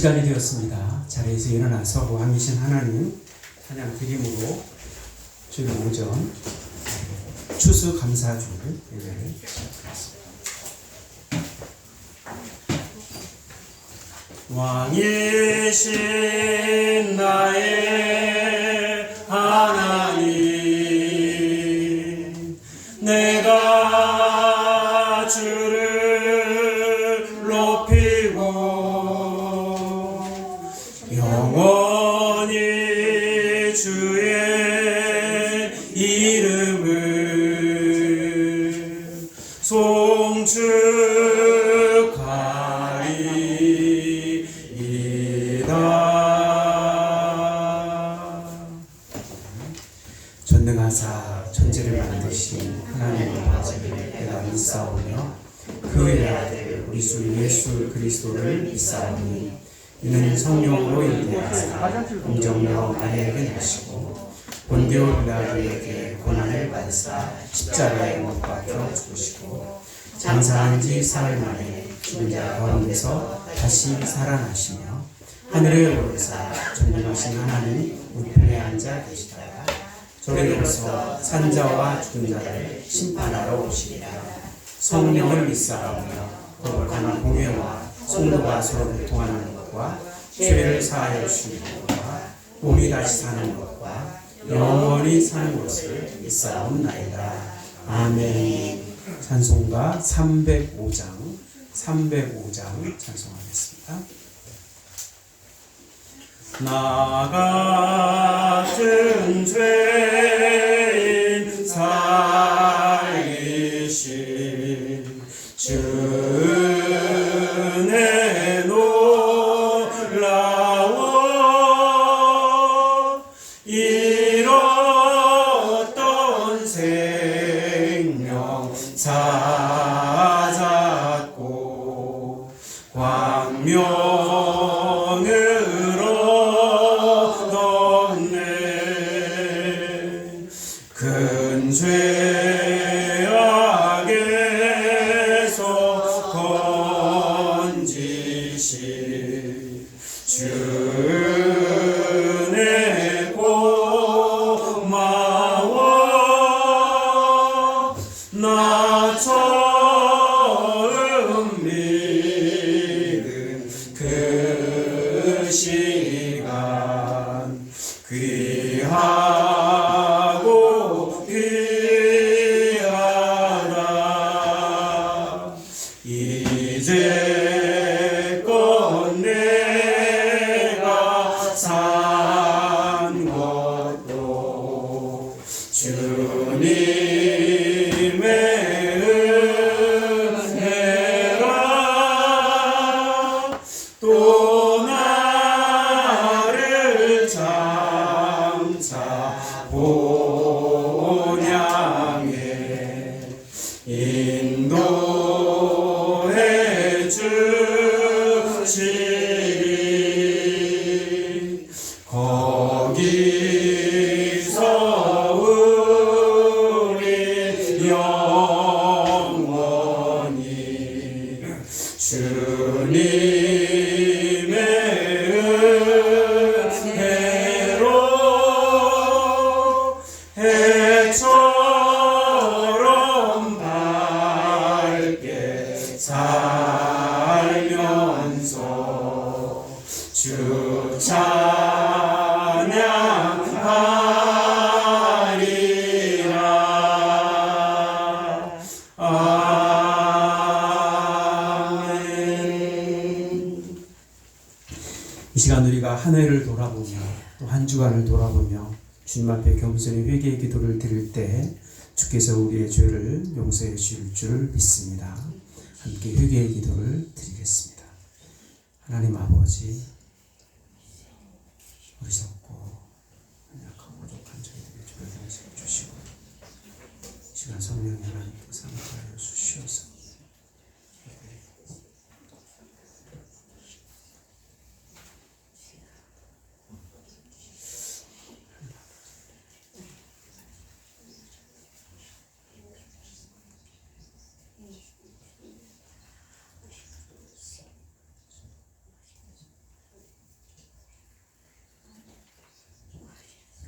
시간이 되었습니다. 자리에서 일어나서 왕이신 하나님 찬양 드림으로 주일 오전 추수감사주 예배를 시작하겠습니다. 왕이신 나의 하나님, 내가 주를 높이고 영원히 주의 이름을 송축하리이다. 전능하사 천지를 만드신 하나님의 아버지를 내가 믿사오며 그 외아들 우리 주 예수 그리스도를 믿사오니 이는 성령으로 인도하사 공정령 마리아에게 나시고 본디오 빌라도에게 고난을 받으사 십자가에 못 박혀 죽으시고 장사한 지 사흘 만에 죽은 자 가운데서 다시 살아나시며 하늘에 오르사 전능하신 하나님 우편에 앉아 계시다가 저리로서 산자와 죽은 자를 심판하러 오시리라. 성령을 믿사오며 거룩한 공회와 성도가 서로 교통하는 것과 죄를 사하여 주시는 것과 몸이 다시 사는 것과 영원히 사는 것을 믿사옵나이다. 아멘. 찬송가 305장 찬송하겠습니다. 나 같은 죄인 살리신 주의 놀라워 잃었던 생명 찾았고 광명을 얻었네. 큰 죄악에서 건지신 주네 고마워. 나 처음 믿은 그 시간 귀하고 귀하다. 이제껏 내가 산 것도 주님의 은혜라. 또 나를 장차 본향에 인도해 주시리. 거기서 우리 영원히 주님의 은혜로 해처럼 밝게 살면서 주 찬양하리라. 아멘. 이 시간 우리가 한 해를 돌아보며 또 한 주간을 돌아보며 주님 앞에 겸손히 회개의 기도를 드릴 때 주께서 우리의 죄를 용서해 주실 줄 믿습니다. 함께 회개의 기도를 드리겠습니다. 하나님 아버지, 어리석고 연약하고 부족한 저희들의 죄를 용서해 주시고 이 시간 성령의 하나님께서 함께하여 주시옵소서.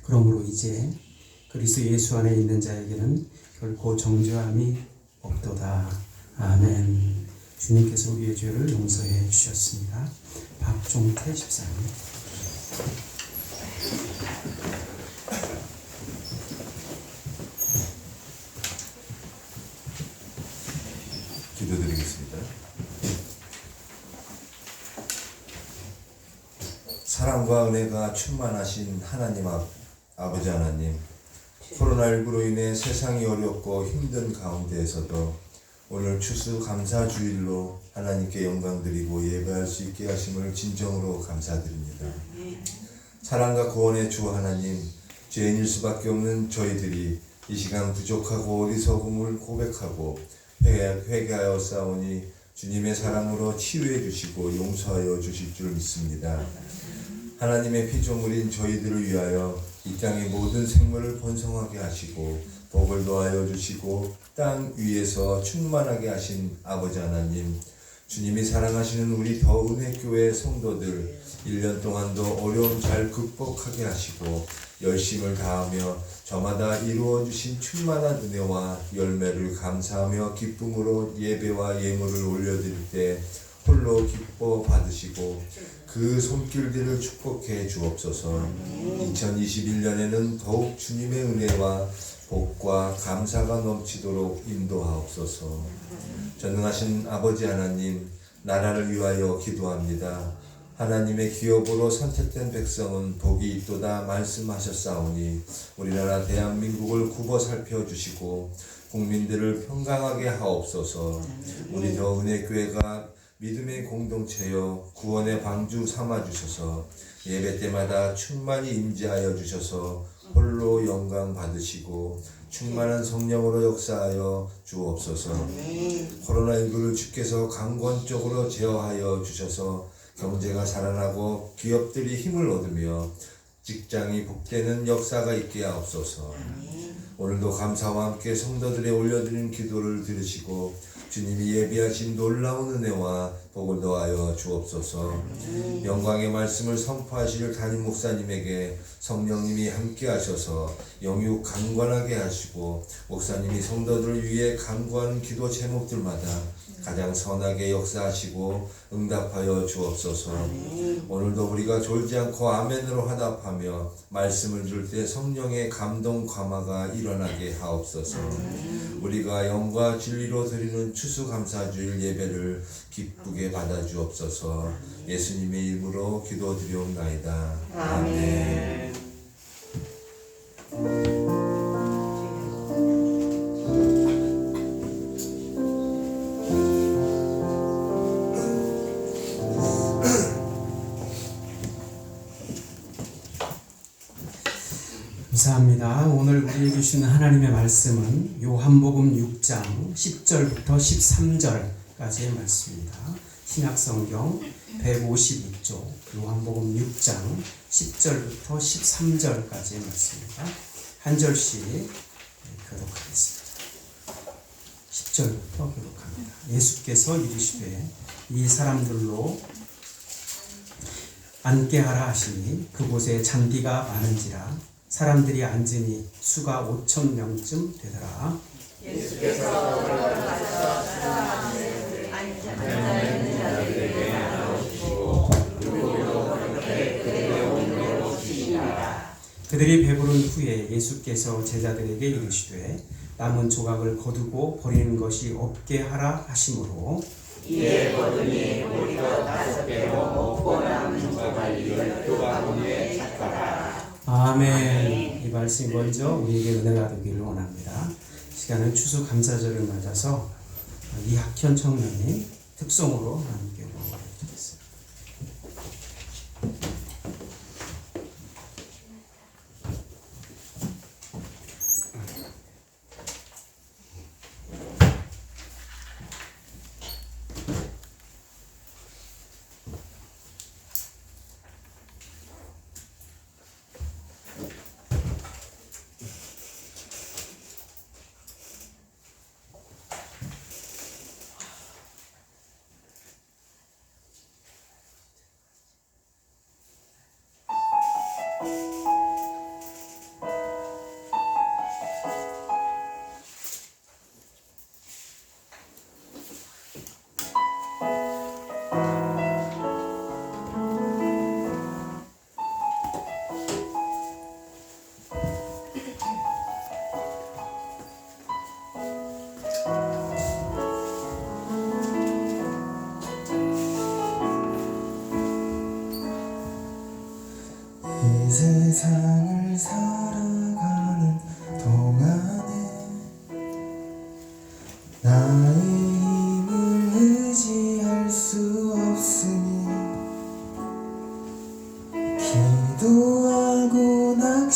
그러므로 이제 그리스도 예수 안에 있는 자에게는 결코 정죄함이 없도다. 아멘. 주님께서 우리의 죄를 용서해 주셨습니다. 박종태 집사님. 기도드리겠습니다. 사랑과 은혜가 충만하신 하나님 아버지 하나님, 코로나19로 인해 세상이 어렵고 힘든 가운데에서도 오늘 추수감사주일로 하나님께 영광드리고 예배할 수 있게 하심을 진정으로 감사드립니다. 사랑과 구원의 주 하나님, 죄인일 수밖에 없는 저희들이 이 시간 부족하고 어리석음을 고백하고 회개하여 싸우니 주님의 사랑으로 치유해 주시고 용서하여 주실 줄 믿습니다. 하나님의 피조물인 저희들을 위하여 이 땅의 모든 생물을 번성하게 하시고 복을 더하여 주시고 땅 위에서 충만하게 하신 아버지 하나님, 주님이 사랑하시는 우리 더은혜교회 성도들 1년 동안도 어려움 잘 극복하게 하시고 열심을 다하며 저마다 이루어 주신 충만한 은혜와 열매를 감사하며 기쁨으로 예배와 예물을 올려드릴 때 홀로 기뻐 받으시고 그 손길들을 축복해 주옵소서. 2021년에는 더욱 주님의 은혜와 복과 감사가 넘치도록 인도하옵소서. 전능하신 아버지 하나님, 나라를 위하여 기도합니다. 하나님의 기업으로 선택된 백성은 복이 있도다 말씀하셨사오니 우리나라 대한민국을 굽어 살펴주시고 국민들을 평강하게 하옵소서. 우리 더은혜교회가 믿음의 공동체여 구원의 방주 삼아주셔서 예배 때마다 충만히 임재하여 주셔서 홀로 영광 받으시고 충만한 성령으로 역사하여 주옵소서. 코로나19를 주께서 강권적으로 제어하여 주셔서 경제가 살아나고 기업들이 힘을 얻으며 직장이 복되는 역사가 있게 하옵소서. 오늘도 감사와 함께 성도들의 올려드린 기도를 들으시고 주님이 예비하신 놀라운 은혜와 복을 더하여 주옵소서. 영광의 말씀을 선포하실 담임 목사님에게 성령님이 함께 하셔서 영육 강건하게 하시고 목사님이 성도들을 위해 간구하는 기도 제목들마다 가장 선하게 역사하시고 응답하여 주옵소서. 오늘도 우리가 졸지 않고 아멘으로 화답하며 말씀을 들을 때 성령의 감동 감화가 일어나게 하옵소서. 우리가 영과 진리로 드리는 추수감사주일 예배를 기쁘게 받아주옵소서. 예수님의 이름으로 기도드리옵나이다. 아멘. 감사합니다. 오늘 우리에게 주신 하나님의 말씀은 요한복음 6장 10절부터 13절까지의 말씀입니다. 신약성경 152쪽 요한복음 6장 10절부터 13절까지의 말씀입니다. 한 절씩 교독하겠습니다. 10절부터 교독합니다. 예수께서 이르시되 이 사람들로 앉게 하라 하시니 그곳에 잔디가 많은지라 사람들이 앉으니 수가 5,000명쯤 되더라. 예수께서 들어가서 사람을 앉아있는 자들에게 나누시고 그리고 그렇게 그들의 온으로 주시니라. 그들이 배부른 후에 예수께서 제자들에게 이르시되 남은 조각을 거두고 버리는 것이 없게 하라 하시므로 이에 거두니 우리가 5배로 먹고 남은 조각을 12바구니에 찼더라. 아멘. 이 말씀이 먼저 우리에게 은혜가 되기를 원합니다. 시간은 추수감사절을 맞아서 이학현 청년이 특송으로 함께 보내드리겠습니다.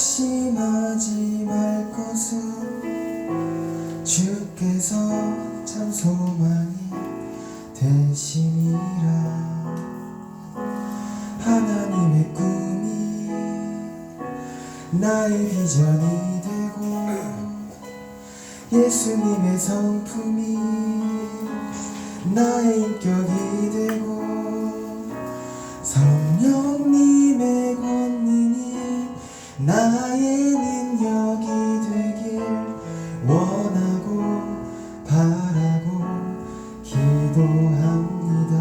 낙심하지 말 것은 주께서 참 소망이 되시니라. 하나님의 꿈이 나의 비전이 되고 예수님의 성품이 나의 인격이 되고 성령님의 권능이 나의 능력이 되길 원하고 바라고 기도합니다.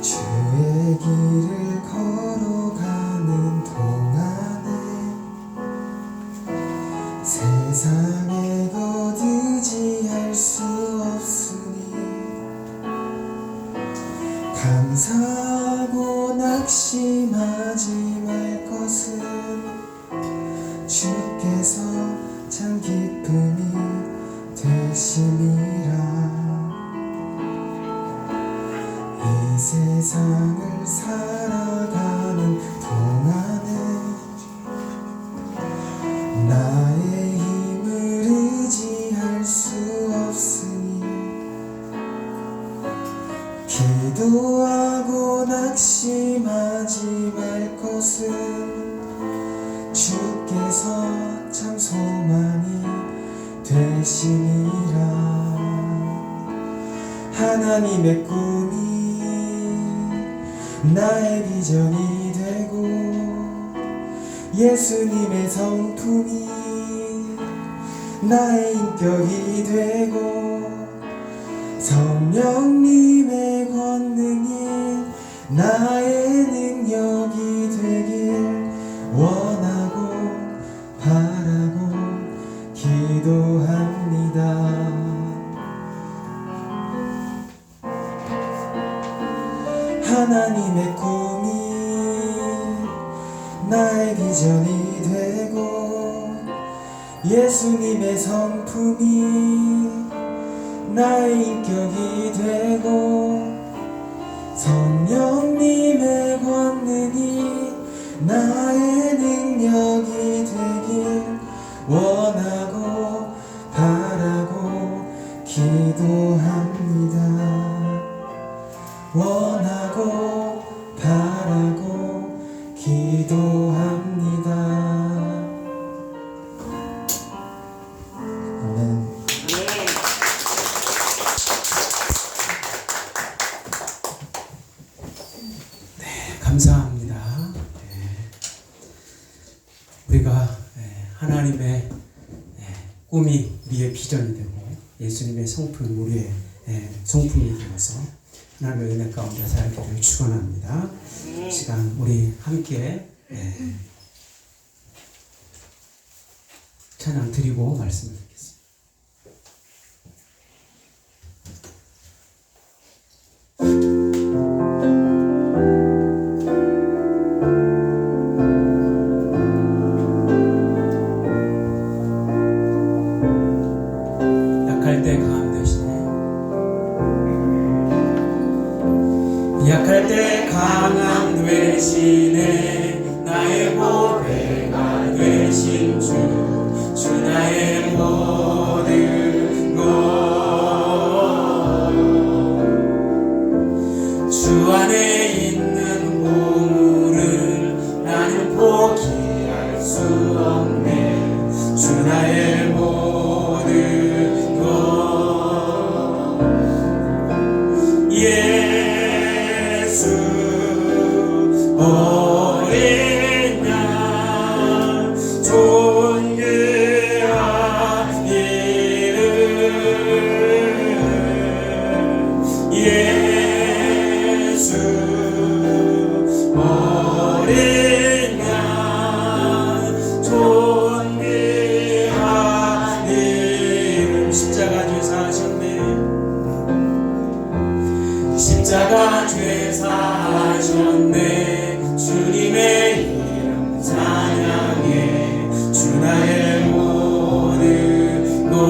주의 길을 걸어가는 동안에 세상에 거두지할 수 없으니 감사하고 낙심하지 말 것은 주께서 참 기쁨이 되심이라. 이 세상을 살아가는 동안에 나의 힘을 의지할 수 없으니 기도하고 낙심하지 말 것은 주께서 참 소망이 되시니라. 하나님의 꿈이 나의 비전이 되고 예수님의 성품이 나의 인격이 되고 성령님의 권능이 나의 능력이 되길 원하고 바라고 기도합니다. 하나님의 꿈이 나의 비전이 되고 예수님의 성품이 나의 인격이 되고 성령님의 권능이 나의 능력이 되길 원하고 바라고 기도합니다. 원하고 바라고 기도합니다. 아멘. 감사합니다. 우리가 하나님의 꿈이 우리의 비전이 되고 예수님의 성품이 우리의 성품이 되어서 하나님의 은혜 가운데 살기를 축원합니다. 시간 우리 함께 찬양 드리고 말씀을 듣겠습니다. 약할 때 강함 되시네. 약할 때 강함 되시네. 나의 보배가 되신 주, 주 나의 모든 것. 주 안에 있는 보물을 나는 포기할 수 없네. 주 나의 모든 것. 예수 어린 양 존귀한 이름. 예수 어린 양 존귀한 이름. 십자가 죄사 하셨네. 십자가 죄사 하셨네. 주님의 이름 찬양해. 주 나의 모든 것.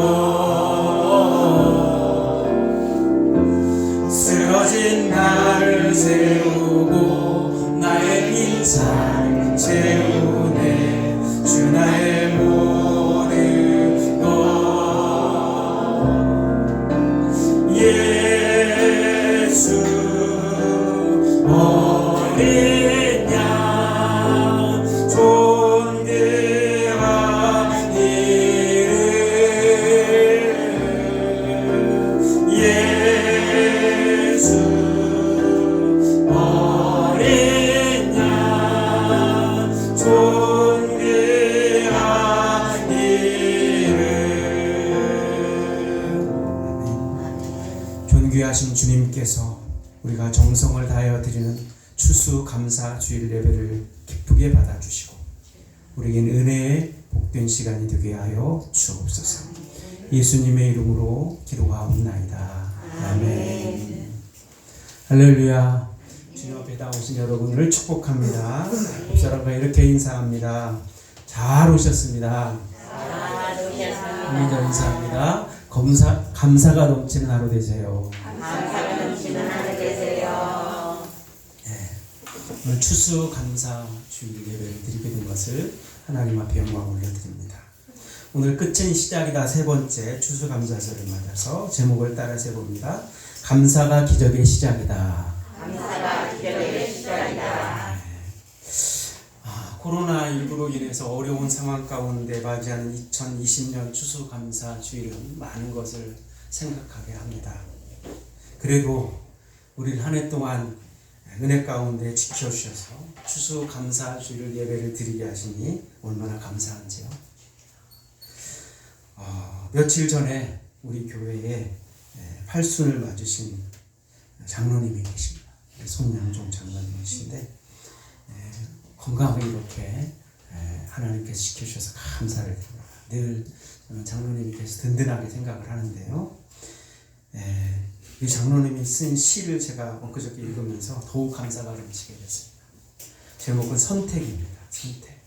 쓰러진 나를 세우고 나의 빈잔 채우네. 주 나의 모든 것 예수 어린 양 존귀한 이름 예수 어린 양 존귀한 이름. 존귀하신 주님께서 우리가 정성을 다하여 드리는 추수감사 주일 예배를 기쁘게 받아주시고 우리에겐 은혜의 복된 시간이 되게 하여 주옵소서. 예수님의 이름으로 기도하옵나이다. 아멘. 할렐루야. 주님 앞에 나오신 여러분을 축복합니다. 옆 사람과 이렇게 인사합니다. 잘 오셨습니다. 아멘. 인사합니다. 감사가 넘치는 하루 되세요. 오늘 추수감사 주일 예배를 드리게 된 것을 하나님 앞에 영광 올려드립니다. 오늘 끝은 시작이다 세 번째 추수감사절을 맞아서 제목을 따라서 해봅니다. 감사가 기적의 시작이다. 감사가 기적의 시작이다. 코로나19로 인해서 어려운 상황 가운데 맞이하는 2020년 추수감사 주일은 많은 것을 생각하게 합니다. 그래도 우리를 한 해 동안 은혜 가운데 지켜주셔서 추수감사 주일 예배를 드리게 하시니 얼마나 감사한지요. 며칠 전에 우리 교회에 팔순을 맞으신 장로님이 계십니다. 손양종 장로님이신데 건강하게 이렇게 하나님께서 지켜주셔서 감사를 드립니다. 늘 저는 장로님께서 든든하게 생각을 하는데요. 이 장로님이 쓴 시를 제가 엊그저께 읽으면서 더욱 감사가 넘치게 됐습니다. 제목은 선택입니다. 선택.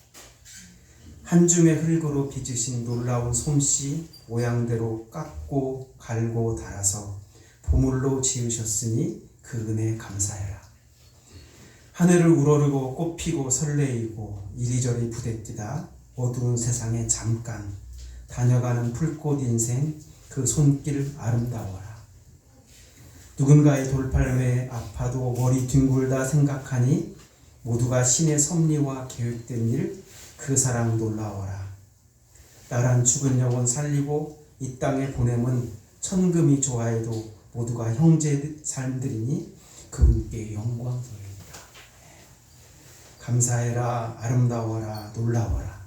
한 줌의 흙으로 빚으신 놀라운 솜씨 모양대로 깎고 갈고 달아서 보물로 지으셨으니 그 은혜에 감사해라. 하늘을 우러르고 꽃피고 설레이고 이리저리 부대끼다 어두운 세상에 잠깐 다녀가는 풀꽃 인생 그 손길 아름다워라. 누군가의 돌팔매에 아파도 머리 뒹굴다 생각하니 모두가 신의 섭리와 계획된 일 그 사랑 놀라워라. 나란 죽은 영혼 살리고 이 땅에 보냄은 천금이 좋아해도 모두가 형제 삶들이니 그분께 영광 돌립니다. 감사해라. 아름다워라. 놀라워라.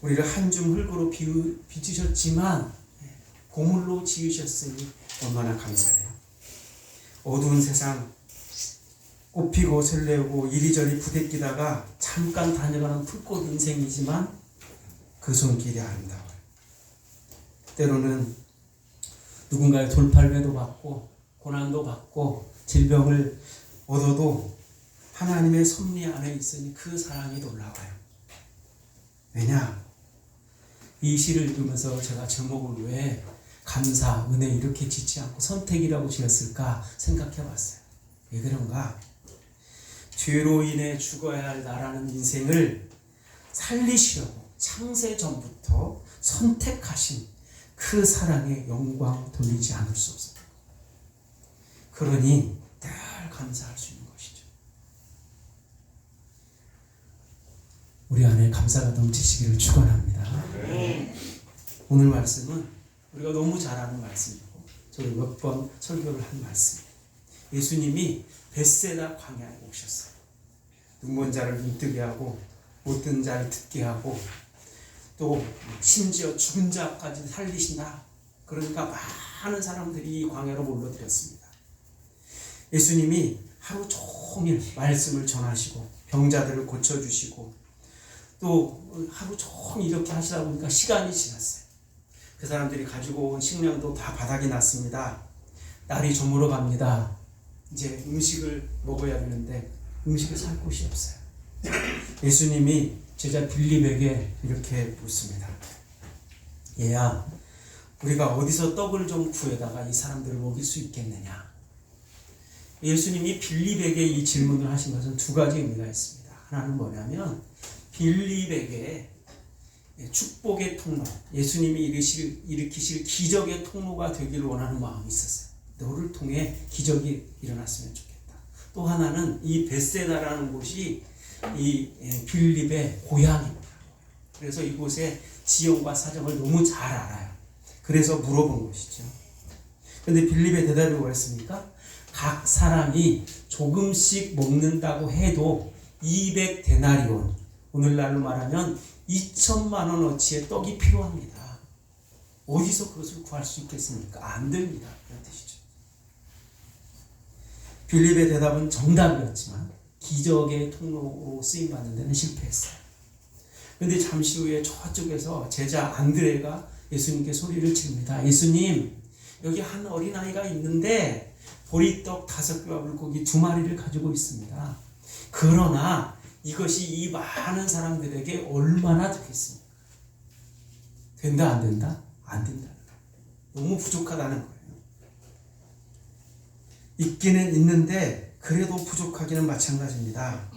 우리를 한 줌 흙으로 빚으셨지만 보물로 지으셨으니 얼마나 감사해요. 어두운 세상 꽃피고 설레고 이리저리 부대끼다가 잠깐 다녀가는 풀꽃 인생이지만 그 손길이 아름다워요. 때로는 누군가의 돌팔매도 받고 고난도 받고 질병을 얻어도 하나님의 섭리 안에 있으니 그 사랑이 놀라워요. 왜냐? 이 시를 읽으면서 제가 제목을 왜 감사, 은혜 이렇게 짓지 않고 선택이라고 지었을까 생각해 봤어요. 왜 그런가? 죄로 인해 죽어야 할 나라는 인생을 살리시려고 창세 전부터 선택하신 그 사랑에 영광 돌리지 않을 수 없어요. 그러니 늘 감사할 수 있는 것이죠. 우리 안에 감사가 넘치시기를 축원합니다. 오늘 말씀은 우리가 너무 잘 아는 말씀이고 저도 몇 번 설교를 한 말씀이에요. 예수님이 벳세다 광야에 오셨어요. 눈먼 자를 눈뜨게 하고 못 듣는 자를 듣게 하고 또 심지어 죽은 자까지 살리신다. 그러니까 많은 사람들이 이 광야로 몰려들었습니다. 예수님이 하루 종일 말씀을 전하시고 병자들을 고쳐주시고 또 하루 종일 이렇게 하시다 보니까 시간이 지났어요. 그 사람들이 가지고 온 식량도 다 바닥이 났습니다. 날이 저물어 갑니다. 이제 음식을 먹어야 되는데 음식을 살 곳이 없어요. 예수님이 제자 빌립에게 이렇게 묻습니다. 얘야, 우리가 어디서 떡을 좀 구해다가 이 사람들을 먹일 수 있겠느냐? 예수님이 빌립에게 이 질문을 하신 것은 두 가지 의미가 있습니다. 하나는 뭐냐면 빌립에게 축복의 통로, 예수님이 일으키실 기적의 통로가 되기를 원하는 마음이 있었어요. 너를 통해 기적이 일어났으면 좋겠다. 또 하나는 이 벳세다라는 곳이 이 빌립의 고향입니다. 그래서 이곳의 지형과 사정을 너무 잘 알아요. 그래서 물어본 것이죠. 그런데 빌립의 대답이 뭐였습니까? 각 사람이 조금씩 먹는다고 해도 200데나리온, 오늘날로 말하면 2천만 원어치의 떡이 필요합니다. 어디서 그것을 구할 수 있겠습니까? 안 됩니다. 그런 뜻이죠. 빌립의 대답은 정답이었지만 기적의 통로로 쓰임받는 데는 실패했어요. 그런데 잠시 후에 저쪽에서 제자 안드레가 예수님께 소리를 칩니다. 예수님, 여기 한 어린아이가 있는데 보리떡 5개와 물고기 2마리를 가지고 있습니다. 그러나 이것이 이 많은 사람들에게 얼마나 되겠습니까? 된다 안 된다? 안 된다. 너무 부족하다는 거예요. 있기는 있는데 그래도 부족하기는 마찬가지입니다.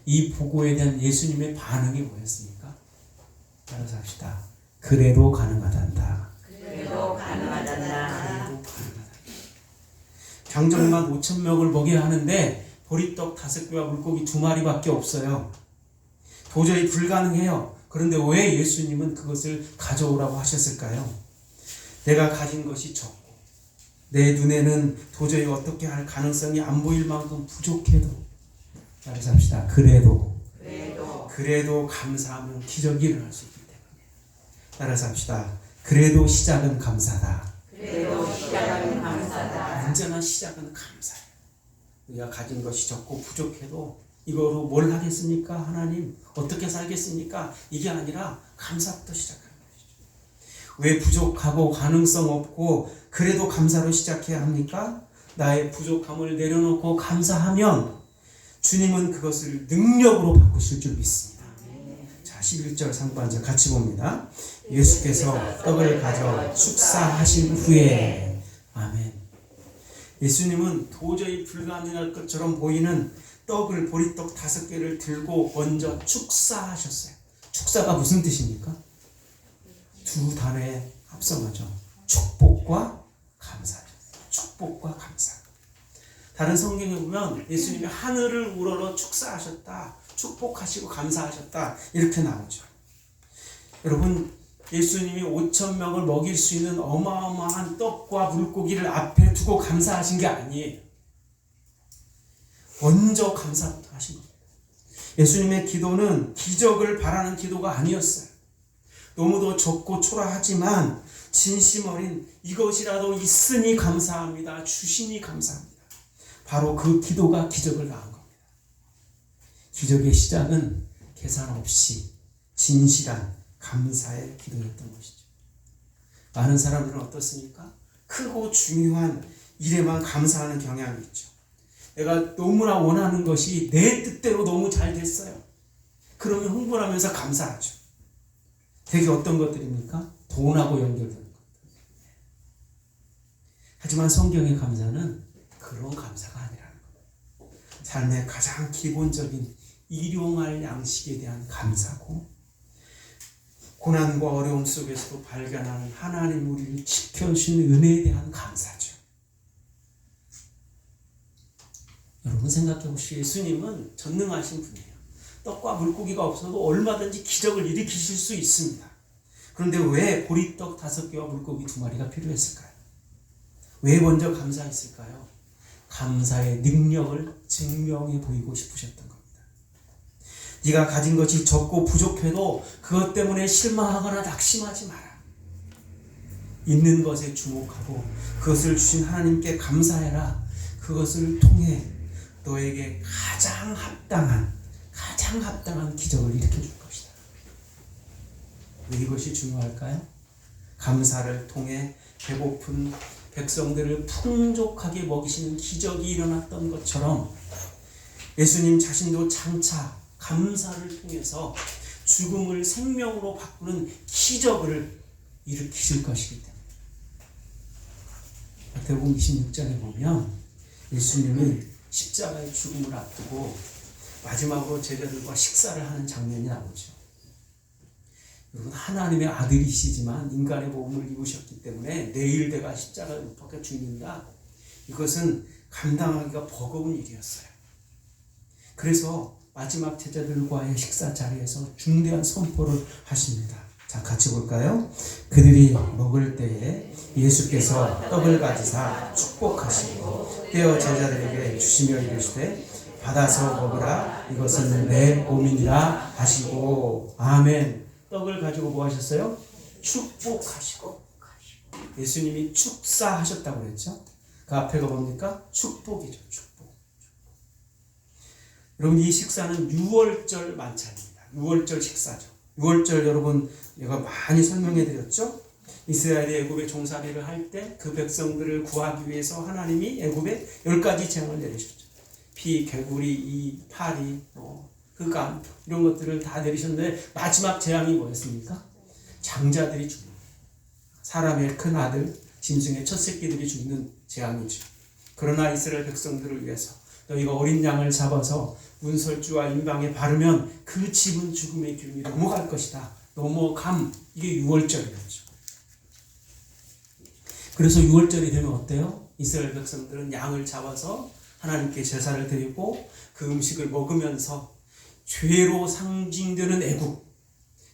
이 보고에 대한 예수님의 반응이 뭐였습니까? 따라서 합시다. 그래도 가능하단다. 그래도 가능하단다. 그래도 가능하다. 장정만 5,000명을 먹여야 하는데 보리떡 5개와 물고기 2마리밖에 없어요. 도저히 불가능해요. 그런데 왜 예수님은 그것을 가져오라고 하셨을까요? 내가 가진 것이 적고 내 눈에는 도저히 어떻게 할 가능성이 안 보일 만큼 부족해도, 따라서 합시다. 그래도 감사하면 기적이 일어날 수 있기 때문에. 따라서 합시다. 그래도 시작은 감사다. 언제나 시작은 감사해요. 우리가 가진 것이 적고 부족해도 이거로 뭘 하겠습니까? 하나님 어떻게 살겠습니까? 이게 아니라 감사부터 시작하는 것이죠. 왜 부족하고 가능성 없고 그래도 감사로 시작해야 합니까? 나의 부족함을 내려놓고 감사하면 주님은 그것을 능력으로 바꾸실 줄 믿습니다. 자, 11절 상반절 같이 봅니다. 예수께서 떡을 가져 축사하신 후에, 아멘. 예수님은 도저히 불가능할 것처럼 보이는 떡을, 보리떡 5개를 들고 먼저 축사하셨어요. 축사가 무슨 뜻입니까? 두 단어에 합성하죠. 축복과 감사. 축복과 감사. 다른 성경에 보면 예수님이 하늘을 우러러 축사하셨다, 축복하시고 감사하셨다, 이렇게 나오죠. 여러분, 예수님이 5,000명을 먹일 수 있는 어마어마한 떡과 물고기를 앞에 두고 감사하신 게 아니에요. 먼저 감사부터 하신 겁니다. 예수님의 기도는 기적을 바라는 기도가 아니었어요. 너무도 적고 초라하지만 진심 어린 이것이라도 있으니 감사합니다, 주시니 감사합니다. 바로 그 기도가 기적을 낳은 겁니다. 기적의 시작은 계산 없이 진실한 감사의 기도였던 것이죠. 많은 사람들은 어떻습니까? 크고 중요한 일에만 감사하는 경향이 있죠. 내가 너무나 원하는 것이 내 뜻대로 너무 잘 됐어요. 그러면 흥분하면서 감사하죠. 되게 어떤 것들입니까? 돈하고 연결되는 것들. 하지만 성경의 감사는 그런 감사가 아니라는 겁니다. 삶의 가장 기본적인 일용할 양식에 대한 감사고, 고난과 어려움 속에서도 발견하는 하나님 우리를 지켜주시는 은혜에 대한 감사죠. 여러분 생각해 보시오. 예수님은 전능하신 분이에요. 떡과 물고기가 없어도 얼마든지 기적을 일으키실 수 있습니다. 그런데 왜 보리떡 5개와 물고기 2마리가 필요했을까요? 왜 먼저 감사했을까요? 감사의 능력을 증명해 보이고 싶으셨던 겁니다. 네가 가진 것이 적고 부족해도 그것 때문에 실망하거나 낙심하지 마라. 있는 것에 주목하고 그것을 주신 하나님께 감사해라. 그것을 통해 너에게 가장 합당한 기적을 일으켜 줄 것이다. 왜 이것이 중요할까요? 감사를 통해 배고픈 백성들을 풍족하게 먹이시는 기적이 일어났던 것처럼 예수님 자신도 장차 감사를 통해서 죽음을 생명으로 바꾸는 기적을 일으키실 것이기 때문에 마태복음 26장에 보면 예수님이 십자가의 죽음을 앞두고 마지막으로 제자들과 식사를 하는 장면이 나오죠. 여러분, 하나님의 아들이시지만 인간의 몸을 입으셨기 때문에 내일 내가 십자가에 못 박혀 죽는다. 이것은 감당하기가 버거운 일이었어요. 그래서 마지막 제자들과의 식사 자리에서 중대한 선포를 하십니다. 자, 같이 볼까요? 그들이 먹을 때에 예수께서 떡을 가지사 축복하시고 떼어 제자들에게 주시며 이르시되 받아서 먹으라, 이것은 내 몸이니라 하시고. 아멘. 떡을 가지고 뭐 하셨어요? 축복하시고. 예수님이 축사하셨다고 그랬죠? 그 앞에가 뭡니까? 축복이죠. 축복. 여러분, 이 식사는 유월절 만찬입니다. 유월절 식사죠. 유월절 여러분 제가 많이 설명해 드렸죠? 이스라엘이 애굽에 종살이를 할 때 그 백성들을 구하기 위해서 하나님이 애굽에 10가지 재앙을 내리셨죠. 피, 개구리, 이, 파리, 흑암 이런 것들을 다 내리셨는데 마지막 재앙이 뭐였습니까? 장자들이 죽는, 사람의 큰 아들, 짐승의 첫 새끼들이 죽는 재앙이죠. 그러나 이스라엘 백성들을 위해서 너희가 어린 양을 잡아서 문설주와 임방에 바르면 그 집은 죽음의 기운이 넘어갈 것이다. 넘어감. 이게 유월절이었죠. 그래서 유월절이 되면 어때요? 이스라엘 백성들은 양을 잡아서 하나님께 제사를 드리고 그 음식을 먹으면서 죄로 상징되는 애굽,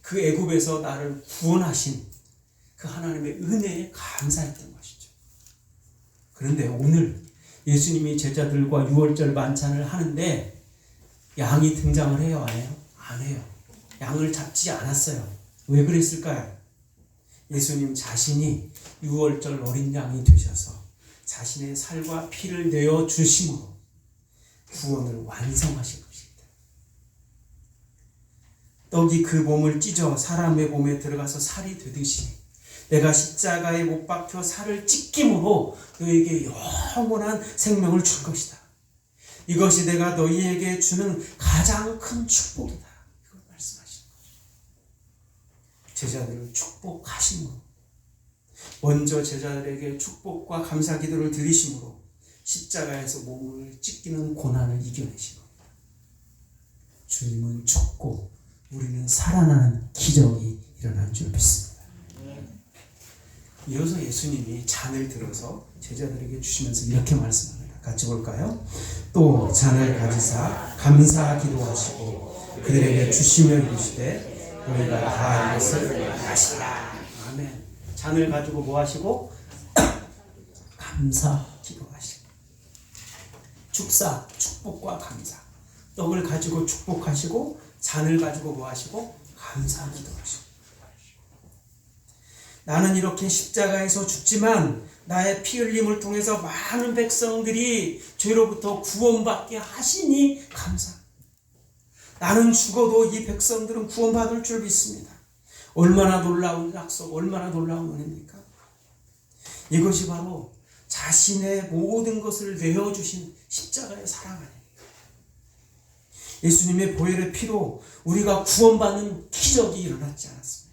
그 애굽에서 나를 구원하신 그 하나님의 은혜에 감사했던 것이죠. 그런데 오늘 예수님이 제자들과 유월절 만찬을 하는데 양이 등장을 해요? 안 해요? 안 해요. 양을 잡지 않았어요. 왜 그랬을까요? 예수님 자신이 유월절 어린 양이 되셔서 자신의 살과 피를 내어 주심으로 구원을 완성하실 것입니다. 떡이 그 몸을 찢어 사람의 몸에 들어가서 살이 되듯이 내가 십자가에 못 박혀 살을 찢김으로 너에게 영원한 생명을 줄 것이다. 이것이 내가 너희에게 주는 가장 큰 축복이다. 이걸 말씀하시는 거죠. 제자들을 축복하심으로, 먼저 제자들에게 축복과 감사 기도를 드리심으로 십자가에서 몸을 찢기는 고난을 이겨내신 겁니다. 주님은 죽고 우리는 살아나는 기적이 일어난 줄 믿습니다. 이어서 예수님이 잔을 들어서 제자들에게 주시면서 이렇게 말씀합니다. 같이 볼까요? 또 잔을 가지사 감사 기도하시고 그들에게 주시며 이르시되 너희가 다 이것을 마시라. 아멘. 잔을 가지고 뭐 하시고? 감사 기도하시고. 축사, 축복과 감사. 떡을 가지고 축복하시고 잔을 가지고 뭐 하시고? 감사 기도하시고. 나는 이렇게 십자가에서 죽지만 나의 피 흘림을 통해서 많은 백성들이 죄로부터 구원받게 하시니 감사. 나는 죽어도 이 백성들은 구원받을 줄 믿습니다. 얼마나 놀라운 약속, 얼마나 놀라운 은혜입니까? 이것이 바로 자신의 모든 것을 내어주신 십자가의 사랑 아닙니까? 예수님의 보혈의 피로 우리가 구원받는 기적이 일어났지 않았습니다.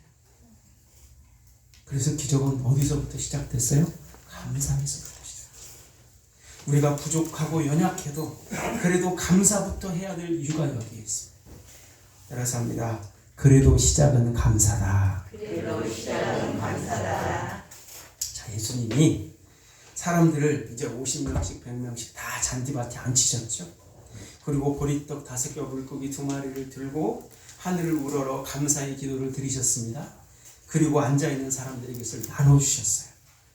그래서 기적은 어디서부터 시작됐어요? 감사에서부터 시작됐어요. 우리가 부족하고 연약해도 그래도 감사부터 해야 될 이유가 여기에 있습니다. 따라서 합니다. 그래도 시작은 감사다. 그래도 시작은 감사다. 자, 예수님이 사람들을 이제 50명씩 100명씩 다 잔디밭에 앉히셨죠. 그리고 보리떡 5개 물고기 2마리를 들고 하늘을 우러러 감사의 기도를 드리셨습니다. 그리고 앉아있는 사람들에게 것을 나눠주셨어요.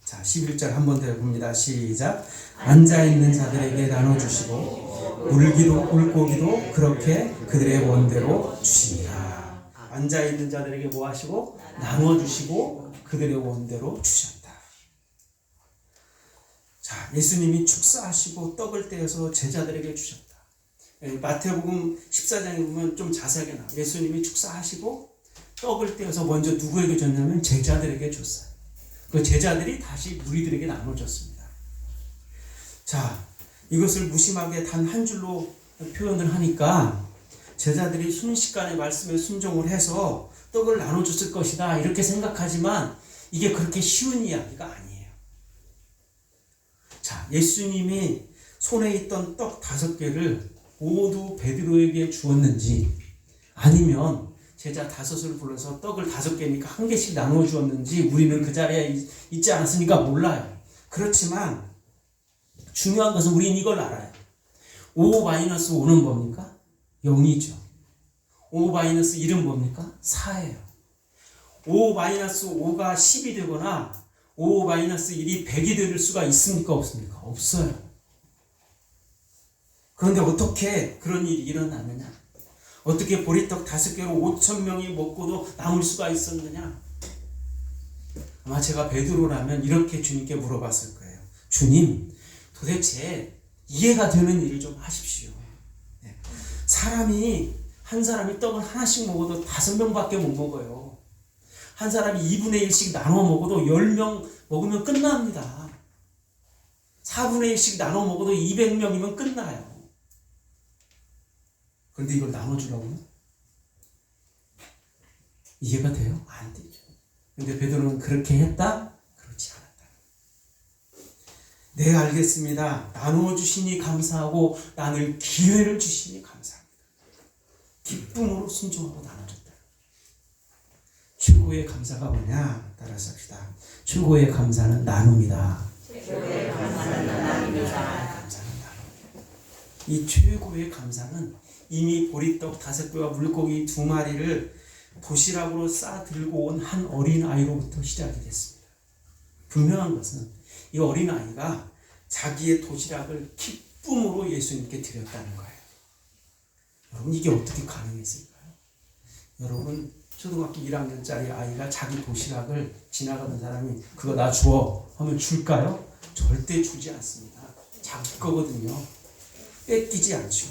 자, 11절 한 번 더 봅니다. 시작. 앉아있는 자들에게 나눠주시고 물고기도 그렇게 그들의 원대로 주시니라. 앉아있는 자들에게 뭐 하시고? 나눠주시고 그들의 원대로 주셨다. 자, 예수님이 축사하시고 떡을 떼어서 제자들에게 주셨다. 마태복음 14장에 보면 좀 자세하게 나와요. 예수님이 축사하시고 떡을 떼어서 먼저 누구에게 줬냐면 제자들에게 줬어요. 그 제자들이 다시 무리들에게 나눠줬습니다. 자, 이것을 무심하게 단 한 줄로 표현을 하니까 제자들이 순식간에 말씀에 순종을 해서 떡을 나눠줬을 것이다 이렇게 생각하지만 이게 그렇게 쉬운 이야기가 아니에요. 자, 예수님이 손에 있던 떡 5개를 모두 베드로에게 주었는지, 아니면 제자 5을 불러서 떡을 5개니까 1개씩 나누어 주었는지 우리는 그 자리에 있지 않았으니까 몰라요. 그렇지만 중요한 것은 우리는 이걸 알아요. 5-5는 뭡니까? 0이죠. 5-1은 뭡니까? 4예요. 5-5가 10이 되거나 5-1이 100이 될 수가 있습니까? 없습니까? 없어요. 그런데 어떻게 그런 일이 일어나느냐? 어떻게 보리떡 5개로 5,000명이 먹고도 남을 수가 있었느냐? 아마 제가 베드로라면 이렇게 주님께 물어봤을 거예요. 주님, 도대체 이해가 되는 일을 좀 하십시오. 한 사람이 떡을 하나씩 먹어도 5명밖에 못 먹어요. 한 사람이 2분의 1씩 나눠 먹어도 10명 먹으면 끝납니다. 4분의 1씩 나눠 먹어도 200명이면 끝나요. 그런데 이걸 나눠주라고요? 이해가 돼요? 안 되죠. 그런데 베드로는 그렇게 했다? 그렇지 않았다. 네, 알겠습니다. 나누어 주시니 감사하고 나눌 기회를 주시니 감사합니다. 기쁨으로 순종하고 나눠줬다. 최고의 감사가 뭐냐? 따라서 합시다. 최고의 감사는 나눔이다. 최고의 감사는 나눔이다. 감사는 나눔. 이 최고의 감사는 이미 보리떡 5개와 물고기 2마리를 도시락으로 싸 들고 온 한 어린아이로부터 시작이 됐습니다. 분명한 것은 이 어린아이가 자기의 도시락을 기쁨으로 예수님께 드렸다는 거예요. 여러분, 이게 어떻게 가능했을까요? 여러분, 초등학교 1학년짜리 아이가 자기 도시락을 지나가는 사람이 그거 나 줘 하면 줄까요? 절대 주지 않습니다. 자기 거거든요. 뺏기지 않죠.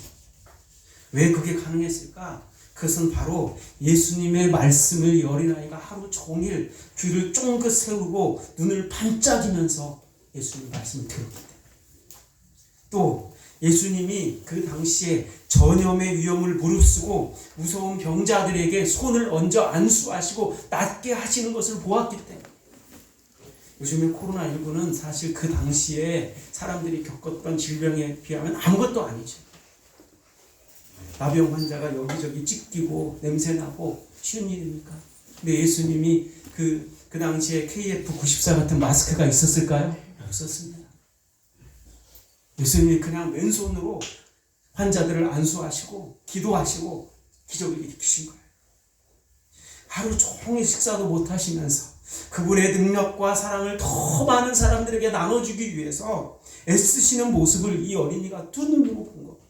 왜 그게 가능했을까? 그것은 바로 예수님의 말씀을 이 어린아이가 하루 종일 귀를 쫑긋 세우고 눈을 반짝이면서 예수님의 말씀을 들었기 때문에, 또 예수님이 그 당시에 전염의 위험을 무릅쓰고 무서운 병자들에게 손을 얹어 안수하시고 낫게 하시는 것을 보았기 때문에, 요즘에 코로나19는 사실 그 당시에 사람들이 겪었던 질병에 비하면 아무것도 아니죠. 나병 환자가 여기저기 찢기고 냄새나고 쉬운 일입니까? 근데 예수님이 그 당시에 KF94 같은 마스크가 있었을까요? 없었습니다. 예수님이 그냥 맨손으로 환자들을 안수하시고 기도하시고 기적을 일으키신 거예요. 하루 종일 식사도 못 하시면서 그분의 능력과 사랑을 더 많은 사람들에게 나눠주기 위해서 애쓰시는 모습을 이 어린이가 두 눈으로 본 겁니다.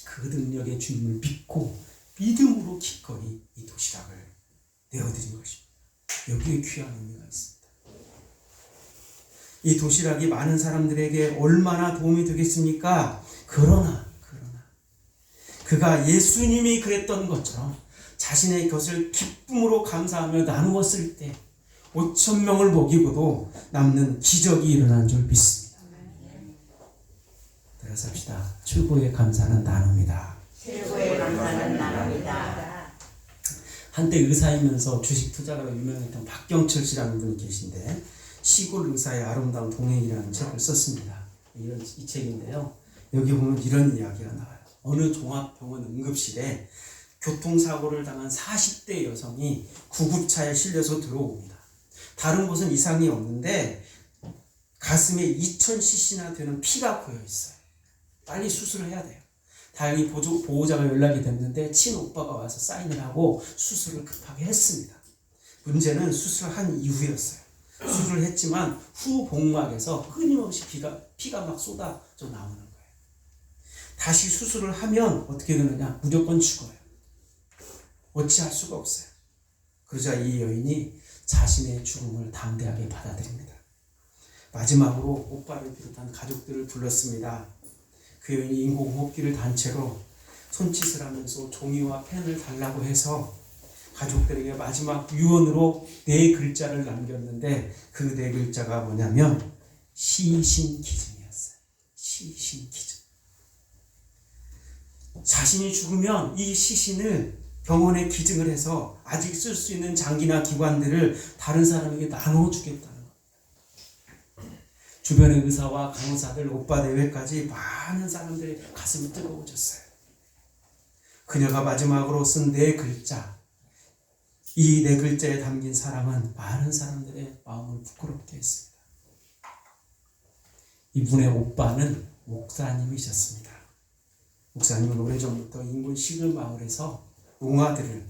그 능력의 주님을 믿고 믿음으로 기꺼이 이 도시락을 내어드린 것입니다. 여기에 귀한 의미가 있습니다. 이 도시락이 많은 사람들에게 얼마나 도움이 되겠습니까? 그러나 그가 예수님이 그랬던 것처럼 자신의 것을 기쁨으로 감사하며 나누었을 때 5,000명을 먹이고도 남는 기적이 일어난 줄 믿습니다. 따라서 합시다. 최고의 감사는 나눔이다. 최고의 감사는 나눔이다. 한때 의사이면서 주식 투자가로 유명했던 박경철 씨라는 분이 계신데, 시골 의사의 아름다운 동행이라는 책을 썼습니다. 이 책인데요. 여기 보면 이런 이야기가 나와요. 어느 종합병원 응급실에 교통사고를 당한 40대 여성이 구급차에 실려서 들어옵니다. 다른 곳은 이상이 없는데 가슴에 2000cc나 되는 피가 고여 있어요. 빨리 수술을 해야 돼요. 다행히 보호자가 연락이 됐는데 친오빠가 와서 사인을 하고 수술을 급하게 했습니다. 문제는 수술을 한 이후였어요. 수술을 했지만 후 복막에서 끊임없이 피가 막 쏟아져 나오는 거예요. 다시 수술을 하면 어떻게 되느냐? 무조건 죽어요. 어찌할 수가 없어요. 그러자 이 여인이 자신의 죽음을 담대하게 받아들입니다. 마지막으로 오빠를 비롯한 가족들을 불렀습니다. 그 여인이 인공호흡기를 단 채로 손짓을 하면서 종이와 펜을 달라고 해서 가족들에게 마지막 유언으로 4글자를 남겼는데, 그 4글자가 뭐냐면 시신기증이었어요. 시신기증. 자신이 죽으면 이 시신을 병원에 기증을 해서 아직 쓸 수 있는 장기나 기관들을 다른 사람에게 나눠주겠다는 겁니다. 주변의 의사와 간호사들, 오빠 대회까지 많은 사람들의 가슴이 뜨거워졌어요. 그녀가 마지막으로 쓴 4글자, 이 4글자에 담긴 사랑은 많은 사람들의 마음을 부끄럽게 했습니다. 이분의 오빠는 목사님이셨습니다. 목사님은 오래전부터 인근 시골 마을에서 농아들을,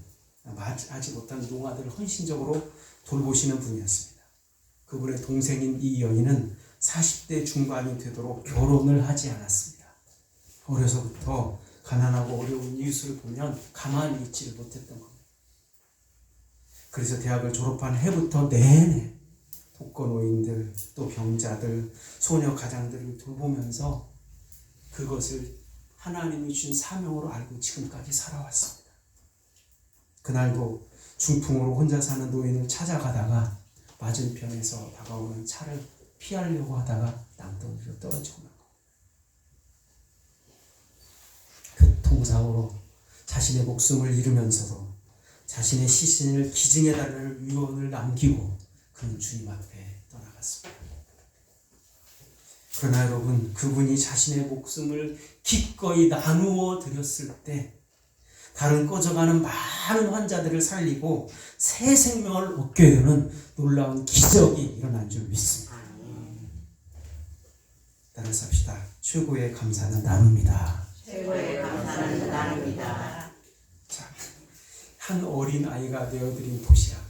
하지 못한 농아들을 헌신적으로 돌보시는 분이었습니다. 그분의 동생인 이 여인은 40대 중반이 되도록 결혼을 하지 않았습니다. 어려서부터 가난하고 어려운 이웃을 보면 가만히 있지를 못했던 겁니다. 그래서 대학을 졸업한 해부터 내내 독거노인들, 또 병자들, 소녀 가장들을 돌보면서 그것을 하나님이 주신 사명으로 알고 지금까지 살아왔습니다. 그날도 중풍으로 혼자 사는 노인을 찾아가다가 맞은편에서 다가오는 차를 피하려고 하다가 낭떠러지로 떨어지고 만 겁니다. 교통사고로 자신의 목숨을 잃으면서도 자신의 시신을 기증해 달라는 위원을 남기고 그는 주님 앞에 떠나갔습니다. 그러나 여러분, 그분이 자신의 목숨을 기꺼이 나누어 드렸을 때 다른 꺼져가는 많은 환자들을 살리고 새 생명을 얻게 되는 놀라운 기적이 일어난 줄 믿습니다. 따라서 합시다. 최고의 감사는 나눕니다. 최고의 감사는 나눕니다. 자, 한 어린 아이가 내어드린 도시락,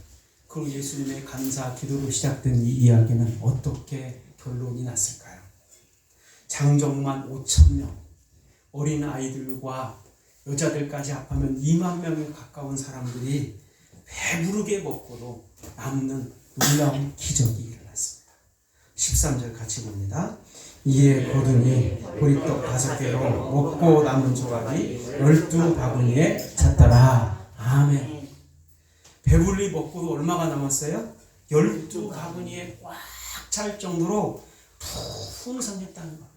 그리고 예수님의 감사 기도로 시작된 이 이야기는 어떻게 결론이 났을까요? 장정만 5,000명, 어린 아이들과 여자들까지 합하면 2만 명에 가까운 사람들이 배부르게 먹고도 남는 놀라운 기적이 일어났습니다. 13절 같이 봅니다. 이에 거두니 보리떡 5개로 먹고 남은 조각이 12바구니에 찼더라. 아멘. 배불리 먹고도 얼마가 남았어요? 12바구니에 꽉 찰 정도로 풍성했다는 겁니다.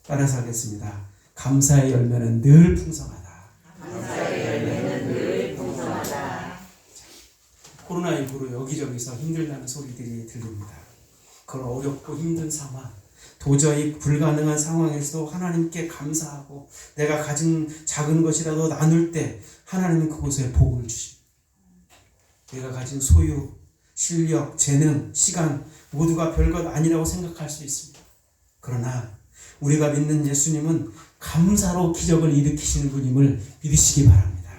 따라서 하겠습니다. 감사의 열매는 늘 풍성하다. 감사의 열매는 늘 풍성하다. 코로나19로 여기저기서 힘들다는 소리들이 들립니다. 그런 어렵고 힘든 상황, 도저히 불가능한 상황에서도 하나님께 감사하고 내가 가진 작은 것이라도 나눌 때 하나님은 그곳에 복을 주십니다. 내가 가진 소유, 실력, 재능, 시간 모두가 별것 아니라고 생각할 수 있습니다. 그러나 우리가 믿는 예수님은 감사로 기적을 일으키시는 분임을 믿으시기 바랍니다.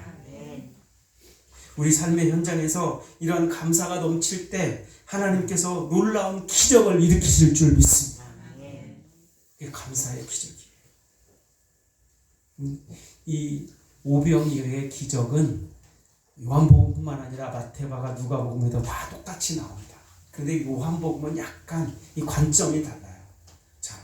우리 삶의 현장에서 이런 감사가 넘칠 때 하나님께서 놀라운 기적을 일으키실 줄 믿습니다. 그게 감사의 기적이에요. 이 오병이어의 기적은 요한복음뿐만 아니라 마태복음과 누가복음에도 다 똑같이 나옵니다. 그런데 요한복음은 약간 이 관점이 달라요. 자,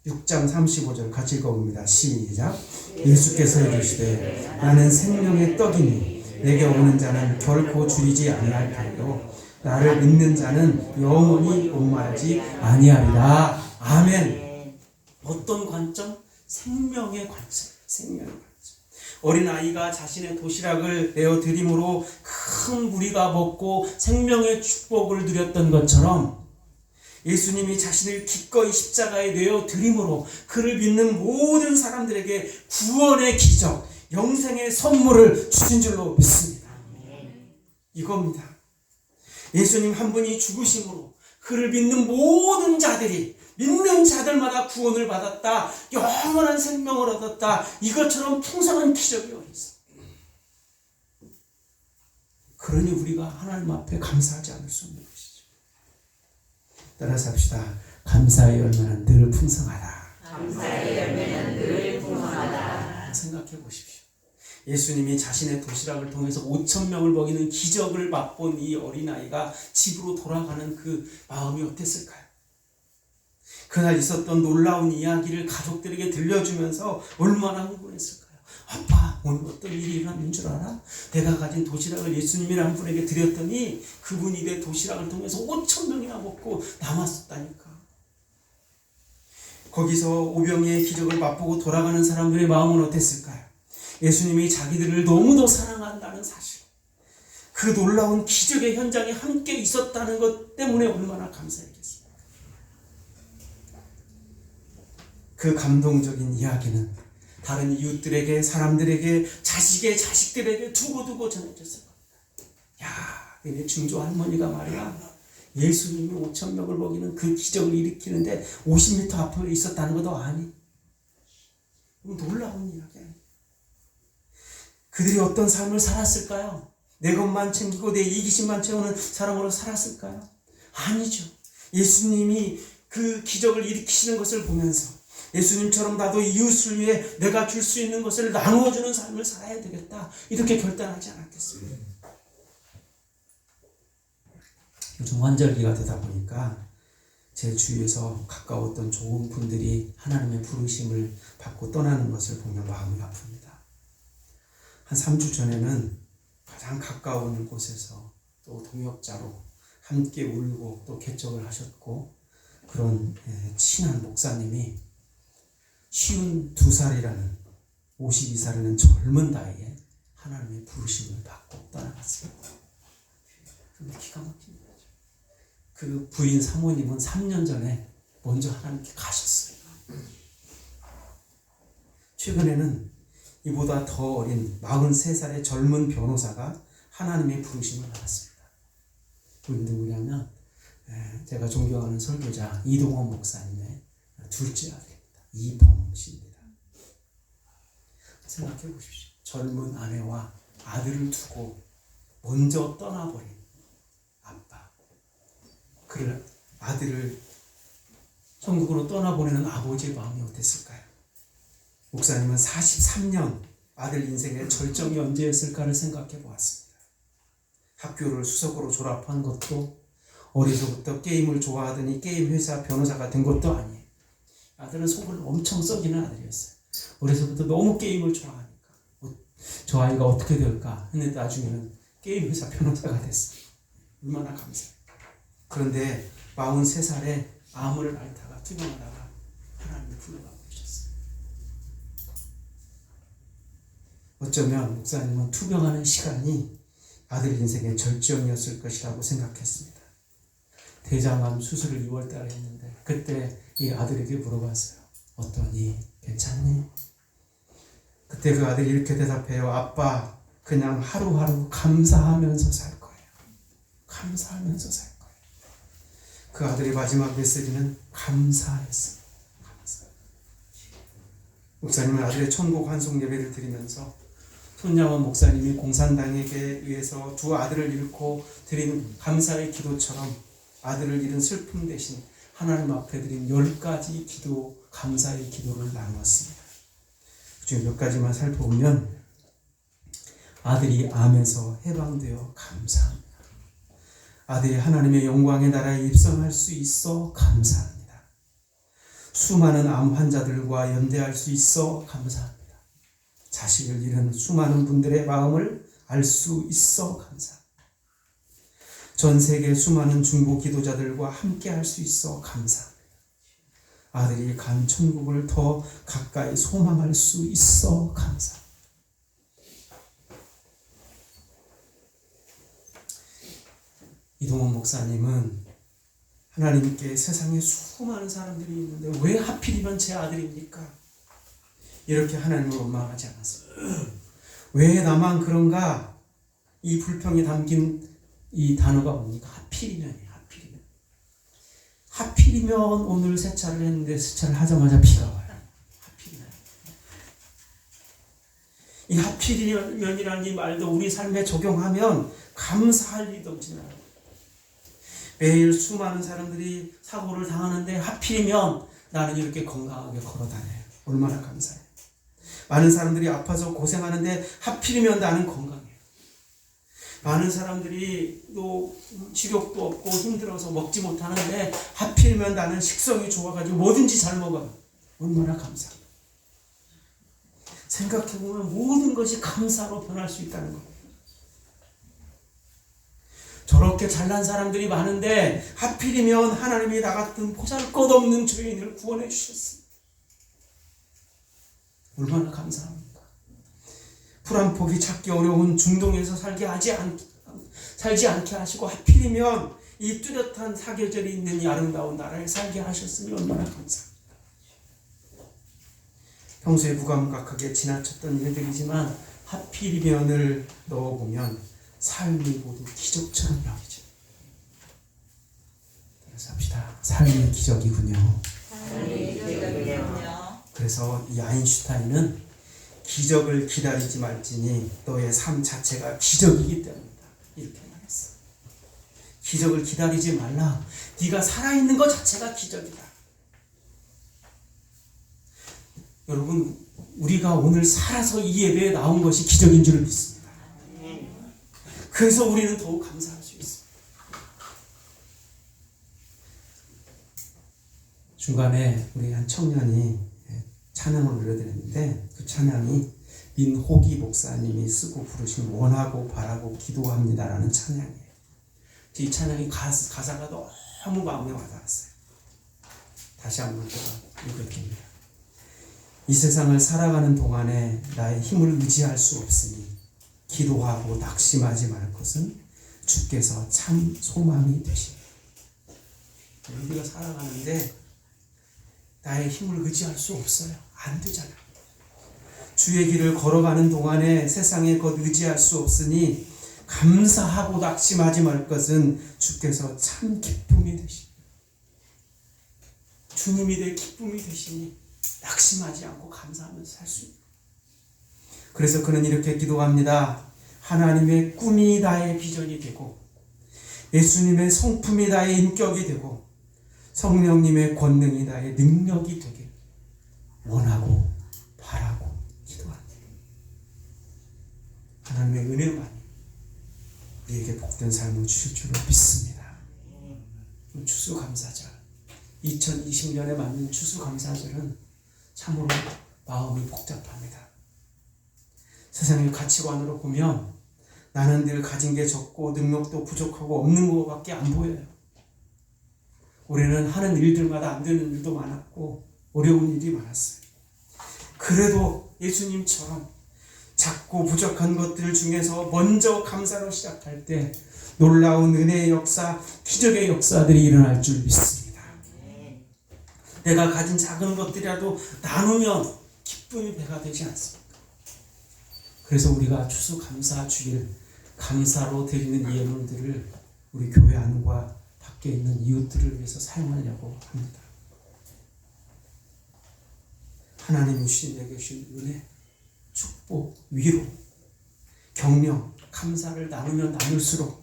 6장 35절 같이 읽어봅니다. 시작. 예수께서 이르시되 나는 생명의 떡이니 내게 오는 자는 결코 줄이지 아니할 터이요 나를 믿는 자는 영원히 목마르지 아니하리라. 아멘. 어떤 관점? 생명의 관점. 생명의 관점. 어린아이가 자신의 도시락을 내어드림으로 큰 무리가 먹고 생명의 축복을 누렸던 것처럼 예수님이 자신을 기꺼이 십자가에 내어드림으로 그를 믿는 모든 사람들에게 구원의 기적, 영생의 선물을 주신 줄로 믿습니다. 이겁니다. 예수님 한 분이 죽으심으로 그를 믿는 모든 자들이 믿는 자들마다 구원을 받았다. 영원한 생명을 얻었다. 이것처럼 풍성한 기적이 어디 있어? 그러니 우리가 하나님 앞에 감사하지 않을 수 없는 것이죠. 따라서 합시다. 감사의 열매는 늘 풍성하다. 감사의 열매는 늘 풍성하다. 생각해 보십시오. 예수님이 자신의 도시락을 통해서 5,000명을 먹이는 기적을 맛본 이 어린아이가 집으로 돌아가는 그 마음이 어땠을까요? 그날 있었던 놀라운 이야기를 가족들에게 들려주면서 얼마나 흥분했을까요? 아빠, 오늘 어떤 일이 일어났는 줄 알아? 내가 가진 도시락을 예수님이라는 분에게 드렸더니 그분이 내 도시락을 통해서 5,000명이나 먹고 남았었다니까. 거기서 오병이의 기적을 맛보고 돌아가는 사람들의 마음은 어땠을까요? 예수님이 자기들을 너무도 사랑한다는 사실, 그 놀라운 기적의 현장에 함께 있었다는 것 때문에 얼마나 감사했겠습니까? 그 감동적인 이야기는 다른 이웃들에게, 사람들에게, 자식의 자식들에게 두고두고 전해졌을 겁니다. 야, 너네 증조 할머니가 말이야, 예수님이 5,000명을 먹이는 그 기적을 일으키는데 50m 앞에 있었다는 것도 아니? 놀라운 이야기야. 그들이 어떤 삶을 살았을까요? 내 것만 챙기고 내 이기심만 채우는 사람으로 살았을까요? 아니죠. 예수님이 그 기적을 일으키시는 것을 보면서 예수님처럼 나도 이웃을 위해 내가 줄 수 있는 것을 나누어주는 삶을 살아야 되겠다, 이렇게 결단하지 않았겠습니까? 요즘 환절기가 되다 보니까 제 주위에서 가까웠던 좋은 분들이 하나님의 부르심을 받고 떠나는 것을 보면 마음이 아픕니다. 한 3주 전에는 가장 가까운 곳에서 또 동역자로 함께 울고 또 개척을 하셨고 그런 친한 목사님이 52살이라는 52살이라는 젊은 나이에 하나님의 부르심을 받고 떠나갔습니다. 기가 막힌 거죠. 그 부인 사모님은 3년 전에 먼저 하나님께 가셨어요. 최근에는 이보다 더 어린 43살의 젊은 변호사가 하나님의 부르심을 받았습니다. 그분 누구냐면 제가 존경하는 설교자 이동원 목사님의 둘째 아들입니다. 이범 씨입니다. 생각해 보십시오. 젊은 아내와 아들을 두고 먼저 떠나버린 아빠, 그를 아들을 천국으로 떠나보내는 아버지의 마음이 어땠을까요? 목사님은 43년 아들 인생의 절정이 언제였을까를 생각해 보았습니다. 학교를 수석으로 졸업한 것도, 어려서부터 게임을 좋아하더니 게임 회사 변호사가 된 것도 아니에요. 아들은 속을 엄청 썩이는 아들이었어요. 어려서부터 너무 게임을 좋아하니까 저 아이가 어떻게 될까 했는데 나중에는 게임 회사 변호사가 됐어요. 얼마나 감사해요. 그런데 43살에 암을 앓다가 투병하다가 하나님이 불러가 부르셨어요. 어쩌면 목사님은 투병하는 시간이 아들 인생의 절정이었을 것이라고 생각했습니다. 대장암 수술을 2월달에 했는데 그때 이 아들에게 물어봤어요. 어떠니? 괜찮니? 그때 그 아들이 이렇게 대답해요. 아빠, 그냥 하루하루 감사하면서 살 거예요. 감사하면서 살 거예요. 그 아들의 마지막 메시지는 감사했어요. 감사. 목사님은 아들의 천국 환송 예배를 드리면서 손양원 목사님이 공산당에게 의해서 두 아들을 잃고 드린 감사의 기도처럼 아들을 잃은 슬픔 대신 하나님 앞에 드린 10가지 기도, 감사의 기도를 나누었습니다. 그중에 몇 가지만 살펴보면 아들이 암에서 해방되어 감사합니다. 아들이 하나님의 영광의 나라에 입성할 수 있어 감사합니다. 수많은 암 환자들과 연대할 수 있어 감사합니다. 자식을 잃은 수많은 분들의 마음을 알 수 있어 감사합니다. 전 세계 수많은 중보 기도자들과 함께 할 수 있어 감사합니다. 아들이 간 천국을 더 가까이 소망할 수 있어 감사합니다. 이동원 목사님은 하나님께 세상에 수많은 사람들이 있는데 왜 하필이면 제 아들입니까? 이렇게 하나님을 원망하지 않았습니다. 왜 나만 그런가? 이 불평이 담긴 이 단어가 뭡니까? 하필이면이에요. 하필이면. 하필이면 오늘 세차를 했는데 세차를 하자마자 비가 와요. 하필이면. 이 하필이면이라는 이 말도 우리 삶에 적용하면 감사할 일도 없지만 매일 수많은 사람들이 사고를 당하는데 하필이면 나는 이렇게 건강하게 걸어다녀요. 얼마나 감사해요. 많은 사람들이 아파서 고생하는데 하필이면 나는 건강해요. 많은 사람들이 또 식욕도 없고 힘들어서 먹지 못하는데 하필이면 나는 식성이 좋아가지고 뭐든지 잘 먹어요. 얼마나 감사해요. 생각해보면 모든 것이 감사로 변할 수 있다는 겁니다. 저렇게 잘난 사람들이 많은데 하필이면 하나님이 나 같은 보잘것없는 죄인을 구원해 주셨습니다. 얼마나 감사합니까? 풀 한 폭이 찾기 어려운 중동에서 살지 않게 하시고 하필이면 이 뚜렷한 사계절이 있는 이 아름다운 나라에 살게 하셨으니 얼마나 감사합니다. 평소에 무감각하게 지나쳤던 일들이지만 하필이면을 넣어보면 삶이 모두 기적처럼 여기죠. 그래서 합시다. 삶이 기적이군요. 그래서 이 아인슈타인은 기적을 기다리지 말지니 너의 삶 자체가 기적이기 때문이다. 이렇게 말했어. 기적을 기다리지 말라. 네가 살아있는 것 자체가 기적이다. 여러분, 우리가 오늘 살아서 이 예배에 나온 것이 기적인 줄 믿습니다. 그래서 우리는 더욱 감사할 수 있습니다. 중간에 우리 한 청년이 찬양을 올려드렸는데 그 찬양이 민호기 목사님이 쓰고 부르신 원하고 바라고 기도합니다라는 찬양이에요. 이 찬양이 가사가 너무 마음에 와닿았어요. 다시 한번 읽어드립니다. 이 세상을 살아가는 동안에 나의 힘을 의지할 수 없으니 기도하고 낙심하지 말 것은 주께서 참 소망이 되시니. 우리가 살아가는데 나의 힘을 의지할 수 없어요. 안 되잖아요. 주의 길을 걸어가는 동안에 세상에 것 의지할 수 없으니 감사하고 낙심하지 말 것은 주께서 참 기쁨이 되시니. 주님이 내 기쁨이 되시니 낙심하지 않고 감사하면서 살 수 있는. 그래서 그는 이렇게 기도합니다. 하나님의 꿈이 나의 비전이 되고 예수님의 성품이 나의 인격이 되고 성령님의 권능이 나의 능력이 되길 원하고 바라고 기도합니다. 하나님의 은혜만이 우리에게 복된 삶을 주실 줄로 믿습니다. 추수감사절 2020년에 맞는 추수감사절은 참으로 마음이 복잡합니다. 세상의 가치관으로 보면 나는 늘 가진 게 적고 능력도 부족하고 없는 것밖에 안 보여요. 올해는 하는 일들마다 안 되는 일도 많았고 어려운 일이 많았어요. 그래도 예수님처럼 작고 부족한 것들 중에서 먼저 감사로 시작할 때 놀라운 은혜의 역사, 기적의 역사들이 일어날 줄 믿습니다. 내가 가진 작은 것들이라도 나누면 기쁨이 배가 되지 않습니까? 그래서 우리가 추수감사주일 감사로 드리는 예물들을 우리 교회 안과 밖에 있는 이웃들을 위해서 사용하려고 합니다. 하나님이 주신 내게 주신 은혜, 축복, 위로, 격려, 감사를 나누면 나눌수록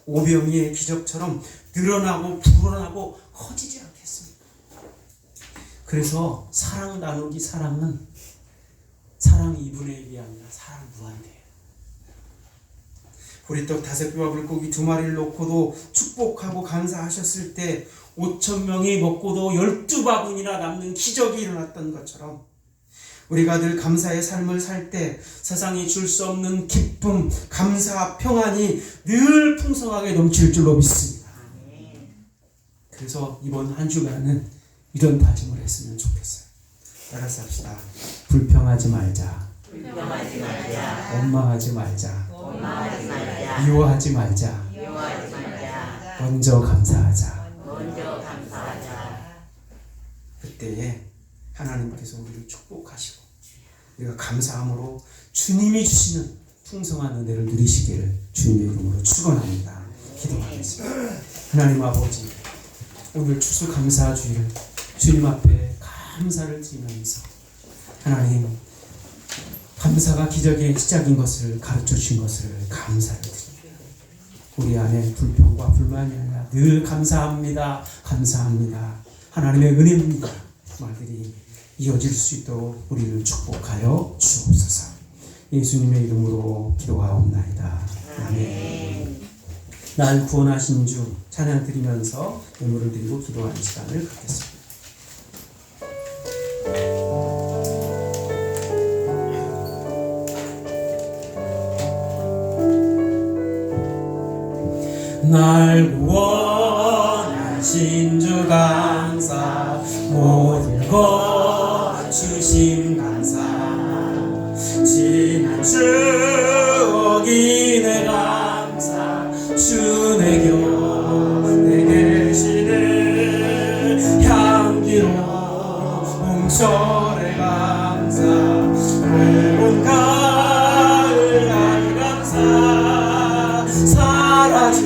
오병이의 기적처럼 늘어나고 불어나고 커지지 않겠습니까? 그래서 사랑 나누기 사랑은 사랑 2분의 1이 아니라 사랑 무한대예요. 보리떡 5개와 물고기 2마리를 놓고도 축복하고 감사하셨을 때 5,000명이 먹고도 12바구니나 남는 기적이 일어났던 것처럼 우리가 늘 감사의 삶을 살 때 세상이 줄 수 없는 기쁨, 감사, 평안이 늘 풍성하게 넘칠 줄로 믿습니다. 그래서 이번 한 주간은 이런 다짐을 했으면 좋겠어요. 따라서 합시다. 불평하지 말자. 불평하지 말자. 원망하지 말자. 원망하지 말자. 미워하지 말자. 미워하지 말자. 먼저 감사하자. 먼저 감사하자. 그때에 하나님께서 우리를 축복하시고 우리가 감사함으로 주님이 주시는 풍성한 은혜를 누리시기를 주님의 이름으로 축원합니다. 기도하겠습니다. 하나님 아버지, 오늘 추수감사주일 주님 앞에 감사를 드리면서 하나님 감사가 기적의 시작인 것을 가르쳐 주신 것을 감사를 드립니다. 우리 안에 불평과 불만이 아니라 늘 감사합니다. 감사합니다. 하나님의 은혜입니다. 말들이 이어질 수 있도록 우리를 축복하여 주옵소서. 예수님의 이름으로 기도하옵나이다. 아멘. 날 구원하신 주 찬양 드리면서 예물을 드리고 기도하는 시간을 갖겠습니다. 날 구원하신 주 감사, 모든 것 주심 감사, 지난 추억이 내 감사, 주 내 곁에 계시는 향기로 홍철의 감사. 감사 외로운 가을 날 감사 사라진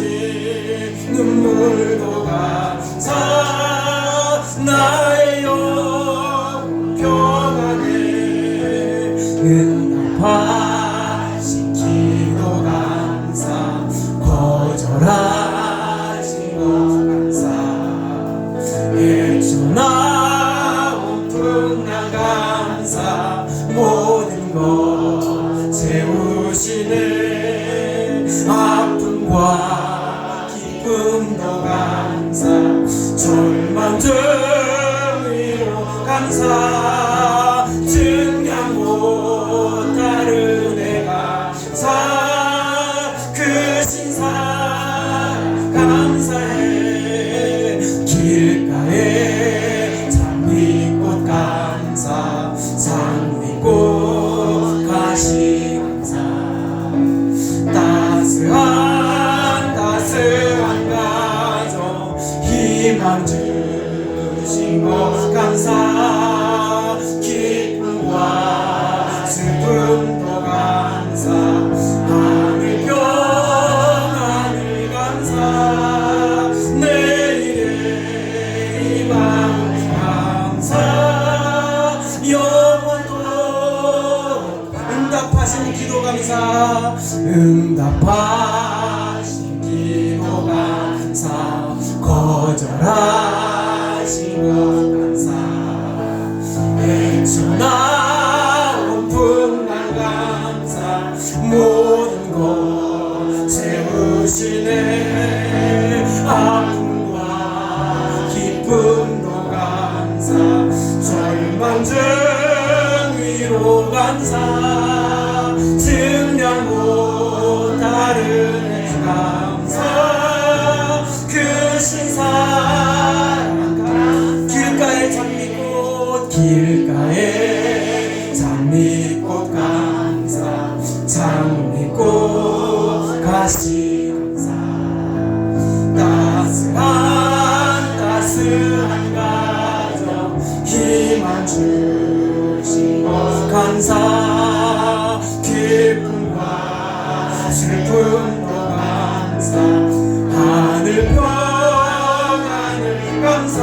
눈물도 감사 나의 영혼 평안해 응답하신 기도 감사 거절하신 것 감사 애쳐나온 풍랑 감사 모든 것 채우시네 아픔과 기쁨도 감사 절망 등위로 감사 증량 못다른 애 감사 그 신사 감사해 길가에 장미꽃 감사 장미꽃 가시 감사 따스한 가정 희망 주신 것 감사 기쁨과 슬픔도 감사 하늘 평안을 감사 내일의 희망 감사 영원토록 응답하신 기도 감사 응답하신 기도 감사 거절하신 것 감사 애쳐나온 풍랑 감사 모든 것 채우시네 아픔과 기쁨도 감사 절망 등위로 감사 증량 못다른 애 감사 그 신사랑 길가에 장미꽃 길가에 장미꽃 감사 장미꽃 가시 감사 따스한 가정 희망 주신 것 감사 기쁨과 슬픔도 감사 하늘 평안을 감사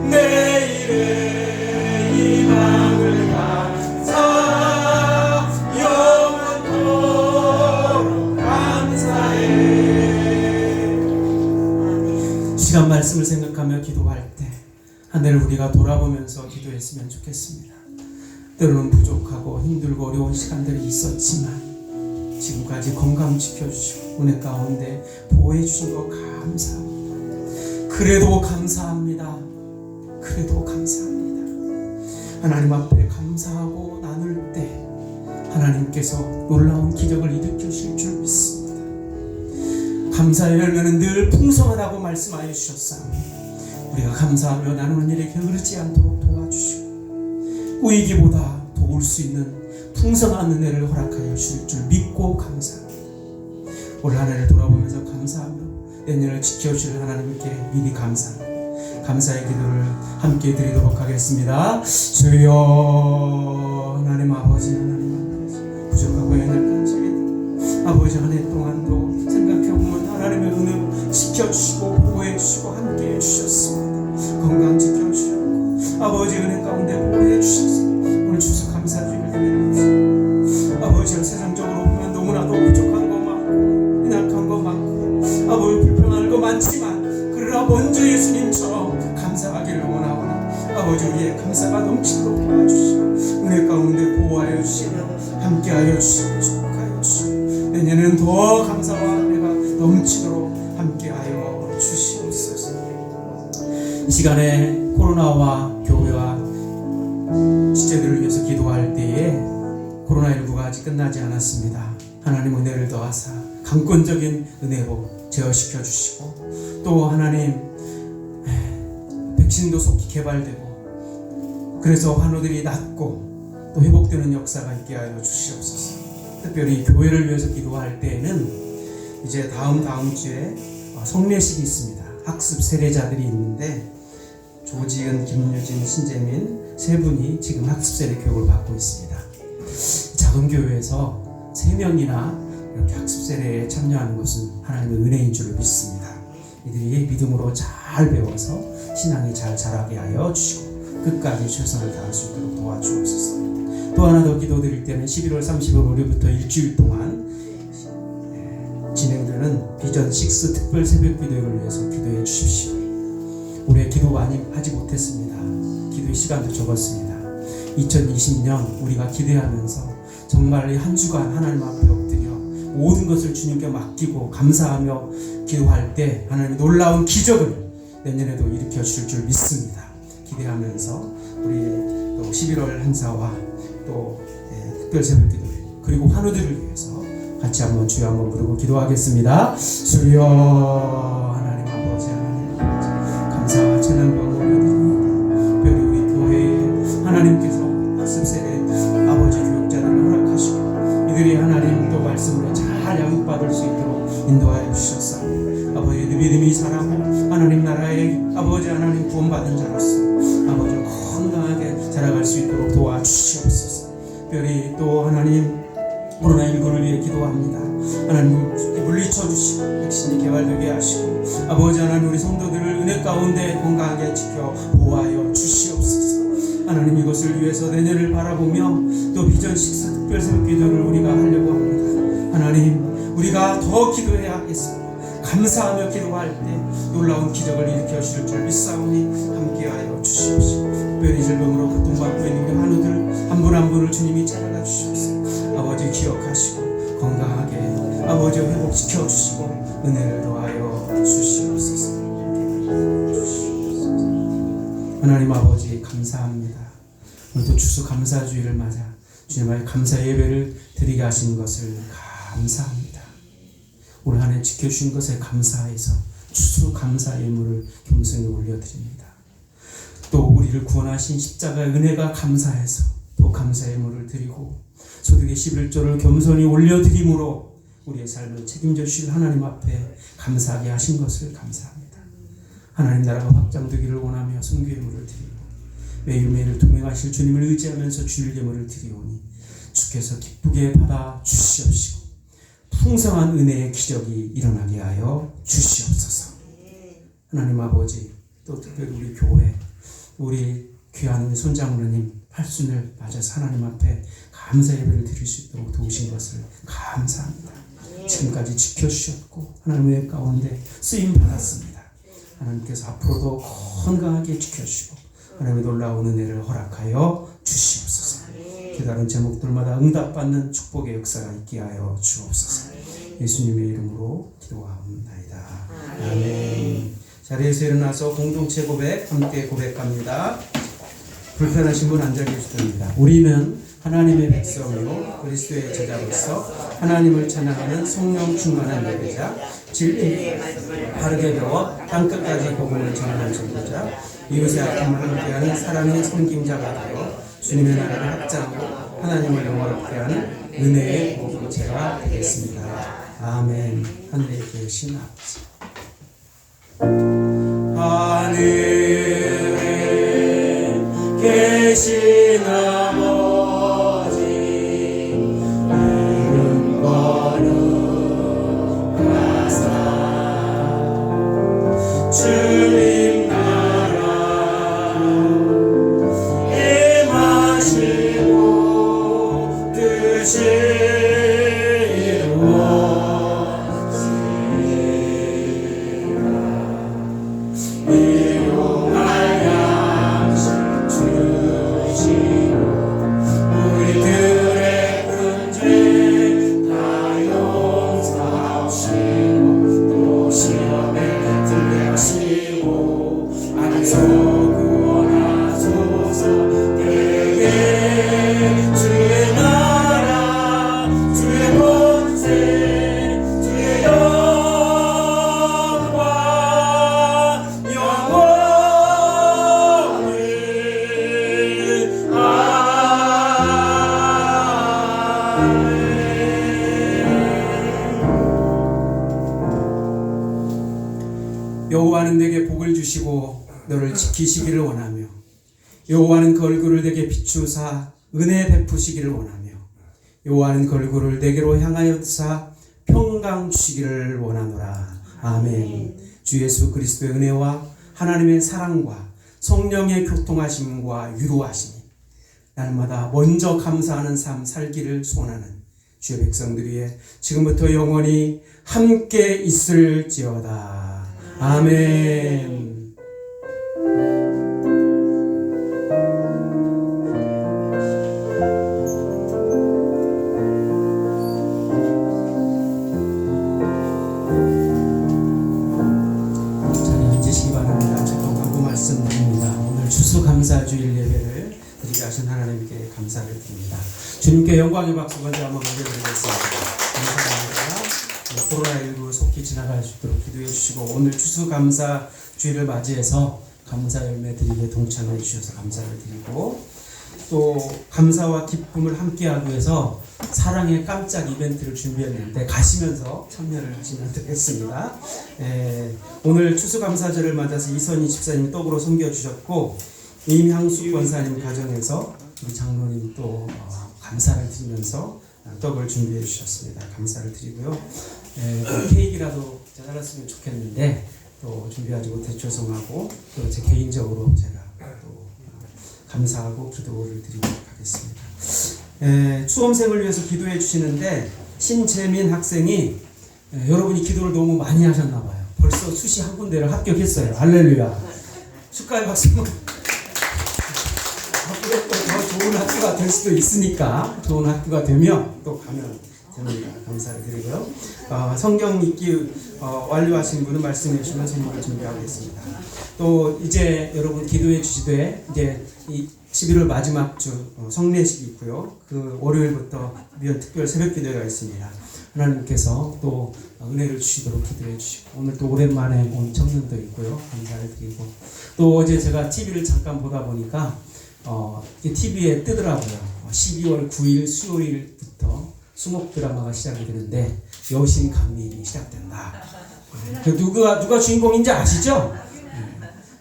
내일의 희망을 감사 영원토록 감사해. 시간 말씀을 생각하며 기도할 때 하늘을 우리가 돌아보면서 기도했으면 좋겠습니다. 때로는 부족하고 힘들고 어려운 시간들이 있었지만 지금까지 건강 지켜주시고 은혜 가운데 보호해 주신 거 감사합니다. 그래도 감사합니다. 그래도 감사합니다. 하나님 앞에 감사하고 나눌 때 하나님께서 놀라운 기적을 일으키실 줄 믿습니다. 감사의 열매는 늘 풍성하다고 말씀하여 주셨사오니 우리가 감사하며 나누는 일에 게으르지 않도록 도와주시고 꾸이기보다 도울 수 있는 풍성한 은혜를 허락하여 주실 줄 믿고 감사합니다. 올 한 해를 돌아보면서 감사하며 내년을 지켜주실 하나님께 미리 감사합니다. 감사의 기도를 함께 드리도록 하겠습니다. 주여 하나님 아버지 부족하고 연약한 저희들 아버지 한 해 동안도 생각해보면 하나님의 은혜로 지켜주시고 보호해주시고 함께해 주셨습니다. 건강 지켜주셨고 아버지 은혜 가운데 보호해 주셔서 오늘 추수 감사주의를 드립니다. 아버지 세상적으로 보면 너무나도 부족한 거 많고 연약한 거 많고 아버지 불평할 거 많지만 그러나 먼저 예수님처럼 감사하기를 원하오니 아버지 우리의 감사가 넘치도록 도와주시고 은혜 가운데 보호하여 주시고 함께하여 주시고 축복하여 주시고 내년에는 더 감사와 은혜가 넘치도록 함께하여 주시옵소서. 이 시간에 코로나와 교회와 지체들을 위해서 기도할 때에 코로나19가 아직 끝나지 않았습니다. 하나님 은혜를 더하사 강권적인 은혜로 제어시켜 주시고 또 하나님 백신도 속히 개발되고 그래서 환우들이 낫고 또 회복되는 역사가 있게 하여 주시옵소서. 특별히 교회를 위해서 기도할 때에는 이제 다음 주에 성례식이 있습니다. 학습 세례자들이 있는데 조지은, 김유진, 신재민 3분이 지금 학습세례 교육을 받고 있습니다. 작은 교회에서 3명이나 이렇게 학습세례에 참여하는 것은 하나님의 은혜인 줄 믿습니다. 이들이 믿음으로 잘 배워서 신앙이 잘 자라게 하여 주시고 끝까지 최선을 다할 수 있도록 도와주옵소서. 또 하나 더 기도드릴 때는 11월 30일 월요일부터 일주일 동안 진행되는 비전 6 특별 새벽 기도회를 위해서 기도해 주십시오. 올해 기도 많이 하지 못했습니다. 기도의 시간도 적었습니다. 2020년 우리가 기대하면서 정말 이 한 주간 하나님 앞에 엎드려 모든 것을 주님께 맡기고 감사하며 기도할 때 하나님의 놀라운 기적을 내년에도 일으켜 주실 줄 믿습니다. 기대하면서 우리 또 11월 행사와 또 특별 새벽 기도회 그리고 환우들을 위해서 같이 한번 주여 한번 부르고 기도하겠습니다. 주여 하나님 아버지 하나님 감사와 찬양 영광을 드립니다. 특별히 우리 교회에 하나님께서 학습세례 아버지 교육자들을 허락하시고 이들이 하나님 또 말씀으로 잘 양육받을 수 있도록 인도하여 주셨사옵니다. 아버지 믿음이 사랑하고 하나님 나라의 아버지 하나님 구원받은 자로서 아버지 건강하게 자라갈 수 있도록 도와주시옵소서. 특별히 또 하나님 코로나19를 위해 기도합니다. 하나님 물리쳐 주시고 백신이 개발되게 하시고 아버지 하나님 우리 성도들을 은혜 가운데 건강하게 지켜 보호하여 주시옵소서. 하나님 이것을 위해서 내년을 바라보며 또 비전 6 특별 새벽 기도를 우리가 하려고 합니다. 하나님 우리가 더 기도해야 하겠습니다. 감사하며 기도할 때 놀라운 기적을 일으켜 주실 줄 믿사오니 함께하여 주시옵시고 특별히 질병으로 고통받고 있는 우리 환우들 한 분 한 분을 주님이 찾아가 주시옵소서. 아버지 기억하시고 건강하게 아버지 회복시켜 주시고 은혜를 더하여 주시옵소서. 하나님 아버지 감사합니다. 오늘도 추수 감사주의를 맞아 주님의 감사 예배를 드리게 하신 것을 감사합니다. 올 한 해 지켜주신 것에 감사해서 추수 감사 예물을 겸손히 올려드립니다. 또 우리를 구원하신 십자가의 은혜가 감사해서 또 감사 예물을 드리고 소득의 11조를 겸손히 올려드림으로 우리의 삶을 책임져 주실 하나님 앞에 감사하게 하신 것을 감사합니다. 하나님 나라가 확장되기를 원하며 선교 예물을 드리고 매일매일 동행하실 주님을 의지하면서 주일 예물을 드리오니 주께서 기쁘게 받아 주시옵시고 풍성한 은혜의 기적이 일어나게 하여 주시옵소서. 하나님 아버지 또 특별히 우리 교회 우리 귀한 손장로님 팔순을 맞아서 하나님 앞에 감사 예배를 드릴 수 있도록 도우신 것을 감사합니다. 지금까지 지켜주셨고 하나님의 가운데 쓰임 받았습니다. 하나님께서 앞으로도 건강하게 지켜주시고 하나님의 놀라운 은혜를 허락하여 주시옵소서. 기다린 제목들마다 응답받는 축복의 역사가 있게 하여 주옵소서. 예수님의 이름으로 기도하옵나이다. 아멘. 자리에서 일어나서 공동체 고백 함께 고백합니다. 불편하신 분 앉아 계셔도 됩니다. 우리는 하나님의 백성이요 그리스도의 제자로서 하나님을 찬양하는 성령 충만한 예배자 진리 바르게 배워 땅끝까지 복음을 전하는 전도자 이웃의 아픔을 함께하는 사랑의 섬김자가 되어 주님의 나라를 확장하고 하나님을 영화롭게 하는 은혜의 공동체가 되겠습니다. 아멘. 하늘에 계신 아버지 하늘에 계신 아버지 이름 거룩하사 주님 나라 임하시고 뜻이 여호와는 내게 복을 주시고 너를 지키시기를 원하며 여호와는 그 얼굴을 내게 비추사 은혜 베푸시기를 원하며 여호와는 그 얼굴을 내게로 향하여사 평강 주시기를 원하노라. 아멘. 주 예수 그리스도의 은혜와 하나님의 사랑과 성령의 교통하심과 위로하심이 날마다 먼저 감사하는 삶 살기를 소원하는 주의 백성들 위해 지금부터 영원히 함께 있을지어다. 아멘. 감사주일 예배를 드리게 하신 하나님께 감사를 드립니다. 주님께 영광의 박수 먼저 한번 올려드리겠습니다. 감사합니다. 코로나19 속히 지나갈 수 있도록 기도해 주시고 오늘 추수감사주일을 맞이해서 감사 열매 드리기에 동참해 주셔서 감사를 드리고 또 감사와 기쁨을 함께하기 위해서 사랑의 깜짝 이벤트를 준비했는데 가시면서 참여를 하시면 되겠습니다. 오늘 추수감사절을 맞아서 이선희 집사님이 떡으로 섬겨주셨고 임향숙 권사님 가정에서 우리 장로님 또 감사를 드리면서 떡을 준비해 주셨습니다. 감사를 드리고요. 케이크라도 잘랐으면 좋겠는데 또 준비하지 못해 죄송하고 또 제 개인적으로 제가 또 감사하고 기도를 드리도록 하겠습니다. 수험생을 위해서 기도해 주시는데 신재민 학생이 여러분이 기도를 너무 많이 하셨나 봐요. 벌써 수시 한 군데를 합격했어요. 할렐루야. 축하의 박수. 더 좋은 학교가 될 수도 있으니까 좋은 학교가 되면 또 가면 됩니다. 감사를 드리고요. 성경 읽기 완료하신 분은 말씀해 주시면 선물을 준비하겠습니다. 또 이제 여러분 기도해 주시되 이제 이 11월 마지막 주 성례식이 있고요. 그 월요일부터 미연 특별 새벽 기도회가 있습니다. 하나님께서 또 은혜를 주시도록 기도해 주시고 오늘 또 오랜만에 온 청년도 있고요. 감사를 드리고 또 어제 제가 TV를 잠깐 보다 보니까 TV에 뜨더라고요. 12월 9일 수요일부터 수목 드라마가 시작이 되는데 여신 강림이 시작된다. 누가 주인공인지 아시죠?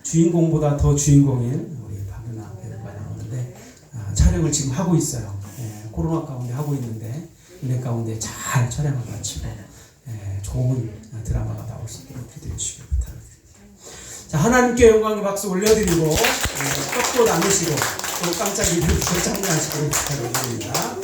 주인공보다 더 주인공인 우리 박은하 배우가 나오는데 촬영을 지금 하고 있어요. 코로나 가운데 하고 있는데 은혜 가운데 잘 촬영을 마치고 좋은 드라마가 나올 수 있도록 기도해 주시길 부탁드립니다. 자, 하나님께 영광의 박수 올려드리고 떡도 나누시고 또 깜짝 이벤트를 참여하시기를 부탁드립니다.